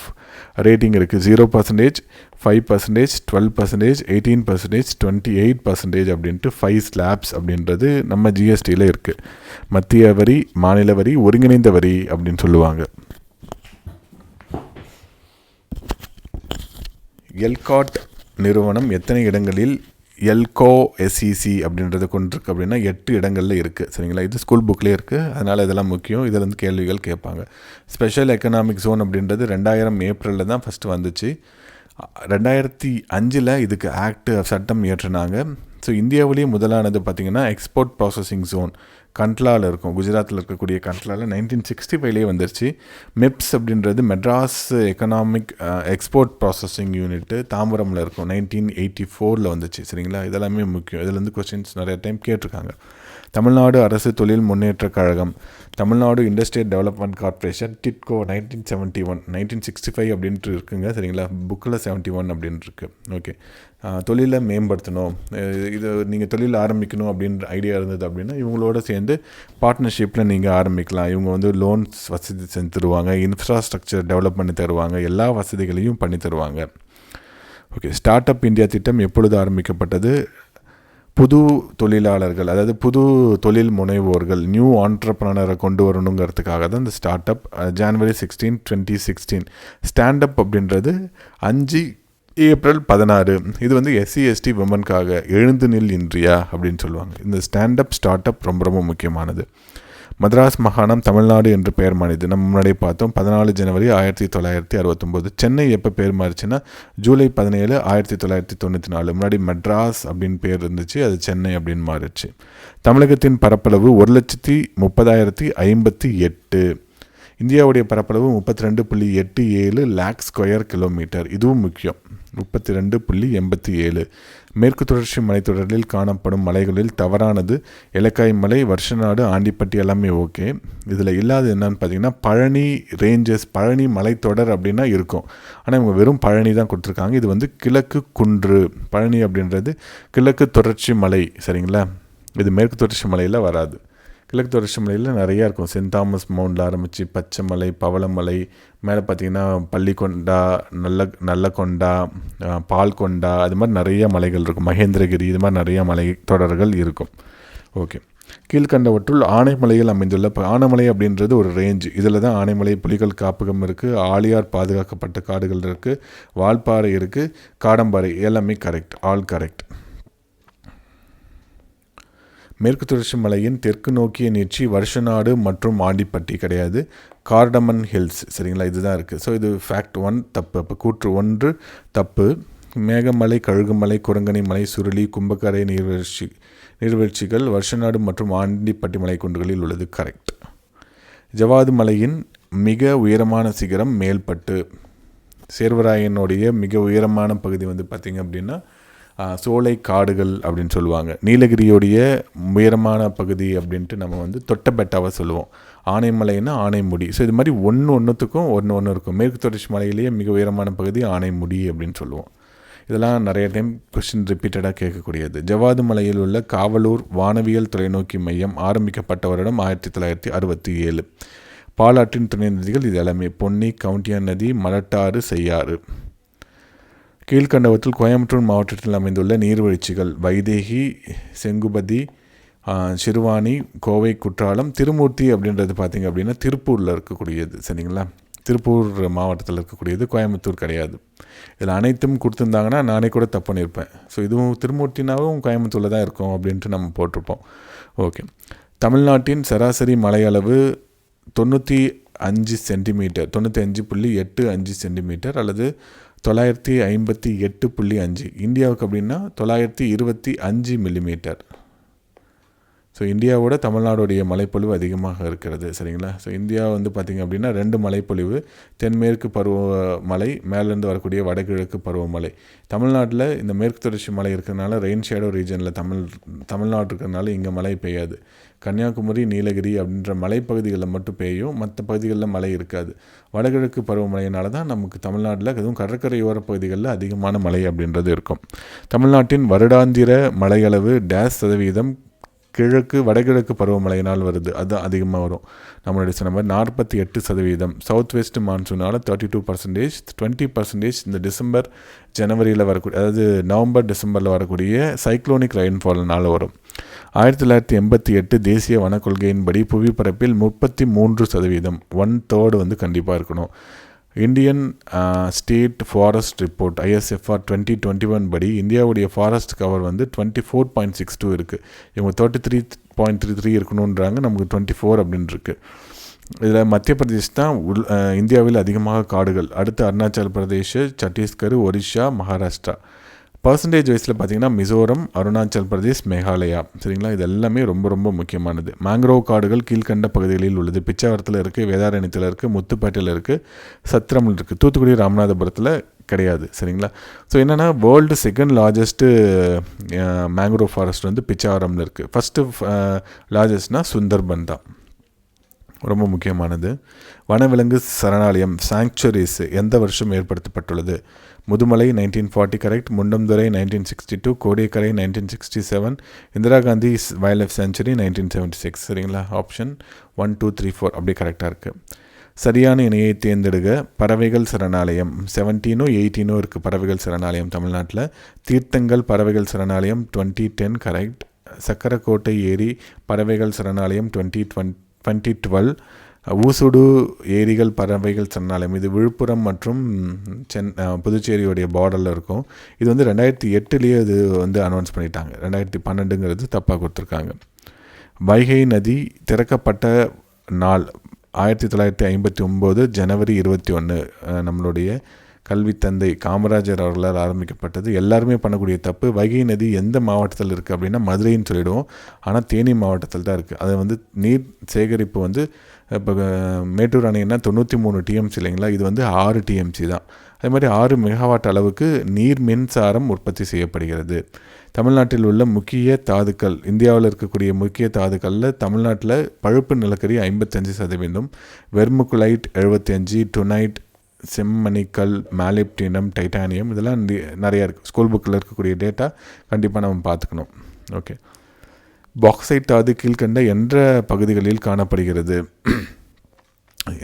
rating இருக்குது. 0%, 5%, 12%, 18%, 28% அப்படின்ட்டு 5 ஸ்லாப்ஸ் அப்படின்றது நம்ம GSTயில் இருக்குது. மத்திய வரி, மாநில வரி, ஒருங்கிணைந்த வரி அப்படின்னு சொல்லுவாங்க. எல்காட் நிறுவனம் எத்தனை இடங்களில் எல்கோ SEC அப்படின்றத கொண்டிருக்கு அப்படின்னா 8 இடங்களில் இருக்குது. சரிங்களா? இது ஸ்கூல் புக்லேயே இருக்குது. அதனால் இதெல்லாம் முக்கியம். இதில் வந்து கேள்விகள் கேட்பாங்க. ஸ்பெஷல் எக்கனாமிக் ஜோன் அப்படின்றது 2000 ஏப்ரலில் தான் ஃபஸ்ட்டு வந்துச்சு. 2005 இதுக்கு சட்டம் இயற்றினாங்க. ஸோ இந்தியாவிலேயே முதலானது பார்த்திங்கன்னா எக்ஸ்போர்ட் ப்ராசஸிங் ஜோன் கண்ட்லாவில் இருக்கும். குஜராத்தில் இருக்கக்கூடிய கண்ட்லாவில் 1965 வந்துருச்சு. மெப்ஸ் அப்படின்றது Madras economic export processing unit தாம்பரமில் இருக்கும். 1984 வந்துச்சு. சரிங்களா? இதெல்லாமே முக்கியம். இதுலேருந்து கொஸ்டின்ஸ் நிறைய டைம் கேட்டிருக்காங்க. தமிழ்நாடு அரசு தொழில் முன்னேற்றக் கழகம், Tamil Nadu industrial development corporation, TIDCO 1965 அப்படின்ட்டு இருக்குங்க. சரிங்களா, புக்கில் 71 அப்படின்ட்டு இருக்கு. ஓகே, தொழிலை மேம்படுத்தணும், இது நீங்கள் தொழில் ஆரம்பிக்கணும் அப்படின்ற ஐடியா இருந்தது அப்படின்னா இவங்களோட சேர்ந்து பார்ட்னர்ஷிப்பில் நீங்கள் ஆரம்பிக்கலாம். இவங்க வந்து லோன்ஸ் வசதி செஞ்சு தருவாங்க, இன்ஃப்ராஸ்ட்ரக்சர் டெவலப் பண்ணி தருவாங்க, எல்லா வசதிகளையும் பண்ணி தருவாங்க. ஓகே, ஸ்டார்ட் அப் இந்தியா திட்டம் எப்பொழுது ஆரம்பிக்கப்பட்டது? புது தொழிலாளர்கள், அதாவது புது தொழில் முனைவோர்கள், நியூ ஆண்டர்ப்ரனரை கொண்டு வரணுங்கிறதுக்காக தான் இந்த ஸ்டார்ட் அப் January 16, 2016. ஸ்டாண்டப் அப்படின்றது 5 ஏப்ரல் 16. இது வந்து SC/ST விமனுக்காக, எழுந்து நில் இந்தியா அப்படின்னு சொல்லுவாங்க. இந்த ஸ்டாண்டப் ஸ்டார்ட் அப் ரொம்ப ரொம்ப முக்கியமானது. மദ്രാஸ் மாகாணம் தமிழ்நாடு என்று பெயர் மாறியது. நம்ம முன்னாடி பார்த்தோம் 14 ஜனவரி 1969. சென்னை எப்போ பேர் மாறிச்சுன்னா ஜூலை 17, 1994. முன்னாடி மெட்ராஸ் அப்படின்னு பேர் இருந்துச்சு, அது சென்னை அப்படின்னு மாறிடுச்சு. தமிழகத்தின் பரப்பளவு 1,30,058. இந்தியாவுடைய பரப்பளவு 32.87 லேக் ஸ்கொயர் கிலோமீட்டர். இதுவும் முக்கியம், 32.87. மேற்கு தொடர்ச்சி மலைத்தொடரில் காணப்படும் மலைகளில் தவறானது எலக்காய் மலை, வருஷநாடு, ஆண்டிப்பட்டி எல்லாமே ஓகே. இதில் இல்லாத என்னன்னு பார்த்தீங்கன்னா பழனி ரேஞ்சஸ், பழனி மலைத்தொடர் அப்படின்னா இருக்கும், ஆனால் இவங்க வெறும் பழனி தான் கொடுத்துருக்காங்க. இது வந்து கிழக்கு குன்று, பழனி அப்படின்றது கிழக்கு தொடர்ச்சி மலை. சரிங்களா, இது மேற்கு தொடர்ச்சி மலையில் வராது. கிழக்கு தொடர்ச்சி மலையில் நிறையா இருக்கும். சென்ட் தாமஸ் மவுண்டில் ஆரம்பித்து பச்சைமலை, பவளமலை, மேலே பார்த்திங்கன்னா பள்ளிக்கொண்டா, நல்லக்கொண்டா, பால்கொண்டா, அது மாதிரி நிறைய மலைகள் இருக்கும். மகேந்திரகிரி, இது மாதிரி நிறையா மலை தொடர்கள் இருக்கும். ஓகே, கீழ்கண்டவற்றுள் ஆனைமலையில் அமைந்துள்ள, ஆனைமலை அப்படின்றது ஒரு ரேஞ்ச். இதில் தான் ஆனைமலை புலிகள் காப்பகம் இருக்குது, ஆழியார் பாதுகாக்கப்பட்ட காடுகள் இருக்குது, வால்பாறை இருக்குது, காடம்பாறை, எல்லாமே கரெக்ட், ஆல் கரெக்ட். மேற்கு தொடர்ச்சி மலையின் தெற்கு நோக்கிய நீட்சி வருஷநாடு மற்றும் ஆண்டிப்பட்டி கிடையாது, கார்டமன் ஹில்ஸ். சரிங்களா, இதுதான் இருக்குது. ஸோ இது ஃபேக்ட் 1 தப்பு. அப்போ கூற்று 1 தப்பு. மேகமலை, கழுகுமலை, குரங்கணி மலை, சுருளி, கும்பக்கரை நீர்வீழ்ச்சிகள் வருஷநாடு மற்றும் ஆண்டிப்பட்டி மலைக்குன்றுகளில் உள்ளது. கரெக்ட். ஜவாது மலையின் மிக உயரமான சிகரம் மேல்பட்டு. சேர்வராயனுடைய மிக உயரமான பகுதி வந்து பார்த்திங்க அப்படின்னா சோலை காடுகள் அப்படின்னு சொல்லுவாங்க. நீலகிரியோடைய உயரமான பகுதி அப்படின்ட்டு நம்ம வந்து தொட்டபெட்டாவை சொல்லுவோம். ஆனைமலைன்னா ஆனைமுடி. ஸோ இது மாதிரி ஒன்றுத்துக்கும் ஒன்று இருக்கும். மேற்கு தொடர்ச்சி மலையிலேயே மிக உயரமான பகுதி ஆனைமுடி அப்படின்னு சொல்லுவோம். இதெல்லாம் நிறைய டைம் கொஸ்டின் ரிப்பீட்டடாக கேட்கக்கூடியது. ஜவாது மலையில் உள்ள காவலூர் வானவியல் தொலைநோக்கி மையம் ஆரம்பிக்கப்பட்ட வருடம் 1967. பாலாற்றின் துணை நதிகள் இது எல்லாமே பொன்னி, கவுண்டியான் நதி, மலட்டாறு, செய்யாறு. கீழ்கண்டவற்றில் கோயம்புத்தூர் மாவட்டத்தில் அமைந்துள்ள நீர்வீழ்ச்சிகள் வைதேகி, செங்குபதி, சிறுவாணி, கோவை, குற்றாலம். திருமூர்த்தி அப்படின்றது பார்த்திங்க அப்படின்னா திருப்பூரில் இருக்கக்கூடியது. சரிங்களா, திருப்பூர் மாவட்டத்தில் இருக்கக்கூடியது, கோயம்புத்தூர் கிடையாது. இதில் அனைத்தும் கொடுத்துருந்தாங்கன்னா நானே கூட தப்பு பண்ணியிருப்பேன். ஸோ இதுவும் திருமூர்த்தினாவும் கோயம்புத்தூரில் தான் இருக்கும் அப்படின்ட்டு நம்ம போட்டிருப்போம். ஓகே, தமிழ்நாட்டின் சராசரி மழையளவு 95 சென்டிமீட்டர், 95.85 சென்டிமீட்டர் அல்லது 958.5. இந்தியாவுக்கு அப்படின்னா 925 மில்லிமீட்டர். ஸோ இந்தியாவோட தமிழ்நாடுடைய மழைப்பொழிவு அதிகமாக இருக்கிறது. சரிங்களா, ஸோ இந்தியா வந்து பார்த்திங்க அப்படின்னா 2 மழைப்பொழிவு, தென்மேற்கு பருவமழை, மேலேருந்து வரக்கூடிய வடகிழக்கு பருவமழை. தமிழ்நாட்டில் இந்த மேற்கு தொடர்ச்சி மலை இருக்கிறதுனால ரெயின் ஷேடோ ரீஜனில் தமிழ்நாடு இருக்கிறதுனால இங்கே மழை பெய்யாது. கன்னியாகுமரி, நீலகிரி அப்படின்ற மலைப்பகுதிகளில் மட்டும் பெய்யும், மற்ற பகுதிகளில் மழை இருக்காது. வடகிழக்கு பருவமழையினால தான் நமக்கு தமிழ்நாட்டில் அதுவும் கடற்கரையோர பகுதிகளில் அதிகமான மழை அப்படின்றது இருக்கும். தமிழ்நாட்டின் வருடாந்திர மழையளவு %, வடகிழக்கு பருவமழையினால் வருது, அதுதான் அதிகமாக வரும். நம்மளுடைய சொன்ன மாதிரி 48%. சவுத் வெஸ்ட் மான்சூனால் 32%, 20% இந்த டிசம்பர் ஜனவரியில் வரக்கூடிய, அதாவது நவம்பர் டிசம்பரில் வரக்கூடிய சைக்ளோனிக் ரெயின்ஃபால்னால் வரும். 1988 தேசிய வனக்கொள்கையின்படி புவிப்பரப்பில் 33%, 1/3 வந்து கண்டிப்பாக இருக்கணும். Indian state forest report ISFR 2021 படி இந்தியாவுடைய ஃபாரஸ்ட் கவர் வந்து 24.62 இருக்குது. இவங்க 33.33 இருக்கணுன்றாங்க, நமக்கு 24 அப்படின்னு இருக்குது. இதில் மத்திய பிரதேஷ் தான் இந்தியாவில் அதிகமாக காடுகள். அடுத்து அருணாச்சல் பிரதேஷ், சத்தீஸ்கர், ஒரிஷா, மகாராஷ்டிரா. பர்சன்டேஜ் வைஸில் பார்த்தீங்கன்னா மிசோரம், அருணாச்சல் பிரதேஷ், மேகாலயா, சரிங்களா, இது எல்லாமே ரொம்ப ரொம்ப முக்கியமானது. மேங்க்ரோவ் காடுகள் கீழ்கண்ட பகுதிகளில் உள்ளது. பிச்சாவரத்தில் இருக்குது, வேதாரண்யத்தில் இருக்குது, முத்துப்பேட்டையில் இருக்குது, சத்திரமில் இருக்குது. தூத்துக்குடி, ராமநாதபுரத்தில் கிடையாது, சரிங்களா. ஸோ என்னென்னா world second largest mangrove forest வந்து பிச்சாவரமில் இருக்குது. ஃபஸ்ட்டு லார்ஜஸ்ட்னா சுந்தர்பன் தான், ரொம்ப முக்கியமானது. வனவிலங்கு சரணாலயம் சாங்சுவரிஸ் எந்த வருஷம் ஏற்படுத்தப்பட்டுள்ளது? Mudumalai 1940 correct, Mundanthurai 1962, Kodiyakkarai 1967, Indira Gandhi wildlife sanctuary 1976, சரிங்களா. ஆப்ஷன் 1, 2, 3, 4 அப்படி கரெக்டாக இருக்குது. சரியான இணையை தேர்ந்தெடுக்க. பறவைகள் சரணாலயம் 17 18 இருக்குது பறவைகள் சரணாலயம் தமிழ்நாட்டில். தீர்த்தங்கள் பறவைகள் சரணாலயம் 2010 கரெக்ட். சக்கரக்கோட்டை ஏரி பறவைகள் சரணாலயம் 2012. ஊசுடு ஏரிகள் பறவைகள் சரணாலயம் இது விழுப்புரம் மற்றும் புதுச்சேரியோடைய பார்டரில் இருக்கும். இது வந்து 2008 இது வந்து அனௌன்ஸ் பண்ணிட்டாங்க. 2012ங்கிறது தப்பாக கொடுத்துருக்காங்க. வைகை நதி திறக்கப்பட்ட நாள் 1959 ஜனவரி 21. நம்மளுடைய கல்வித்தந்தை காமராஜர் அவர்களால் ஆரம்பிக்கப்பட்டது. எல்லாருமே பண்ணக்கூடிய தப்பு, வைகை நதி எந்த மாவட்டத்தில் இருக்குது அப்படின்னா மதுரைன்னு சொல்லிவிடுவோம். ஆனால் தேனி மாவட்டத்தில் தான் இருக்குது. அது வந்து நீர் சேகரிப்பு வந்து இப்போ மேட்டூர் அணைன்னா 93 டிஎம்சி இல்லைங்களா, இது வந்து 6 டிஎம்சி தான். அதே மாதிரி 6 மெகாவாட் அளவுக்கு நீர் மின்சாரம் உற்பத்தி செய்யப்படுகிறது. தமிழ்நாட்டில் உள்ள முக்கிய தாதுக்கள், இந்தியாவில் இருக்கக்கூடிய முக்கிய தாதுக்களில் தமிழ்நாட்டில் பழுப்பு நிலக்கரி 55%, வெர்முகுலைட் 75%, டுனைட், செம்மணிக்கல், மாலிப்டினம், டைட்டானியம், இதெல்லாம் நிறையா இருக்குது. ஸ்கூல் புக்கில் இருக்கக்கூடிய டேட்டா கண்டிப்பாக நம்ம பார்த்துக்கணும். ஓகே, பாக்சைட் தாது கீழ்கண்ட என்ற பகுதிகளில் காணப்படுகிறது?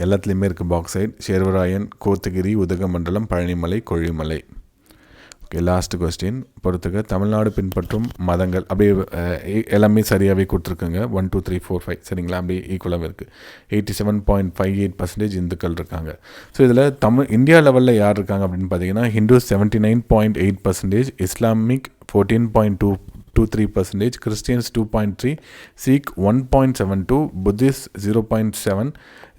எல்லாத்துலேயுமே இருக்குது bauxite. Servarayan, Kotagiri, Udhagamandalam, Palanimalai, Kollimalai. Okay, last question பொறுத்துக்க. தமிழ்நாடு பின்பற்றும் மதங்கள் அப்படியே எல்லாமே சரியாகவே கொடுத்துருக்குங்க. 1, 2, 3, 4, 5 சரிங்களா, அப்படியே ஈக்குவலாகவே இருக்குது. 87.58% இந்துக்கள் இருக்காங்க. ஸோ இதில் இந்தியா லெவலில் யார் இருக்காங்க அப்படின்னு பார்த்தீங்கன்னா Hindu 79.8%, Islamic 14.23%, Christians 2.3%, Sikh 1.72%, Buddhist 0.7%,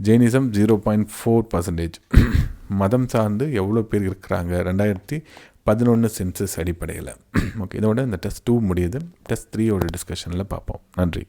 Jainism 0.4%. மதம் சார்ந்து எவ்வளோ பேர் இருக்கிறாங்க 2011 சென்சஸ் அடிப்படையில். ஓகே, இதோட இந்த டெஸ்ட் 2 முடியுது. டெஸ்ட் 3 டிஸ்கஷனில் பார்ப்போம். நன்றி.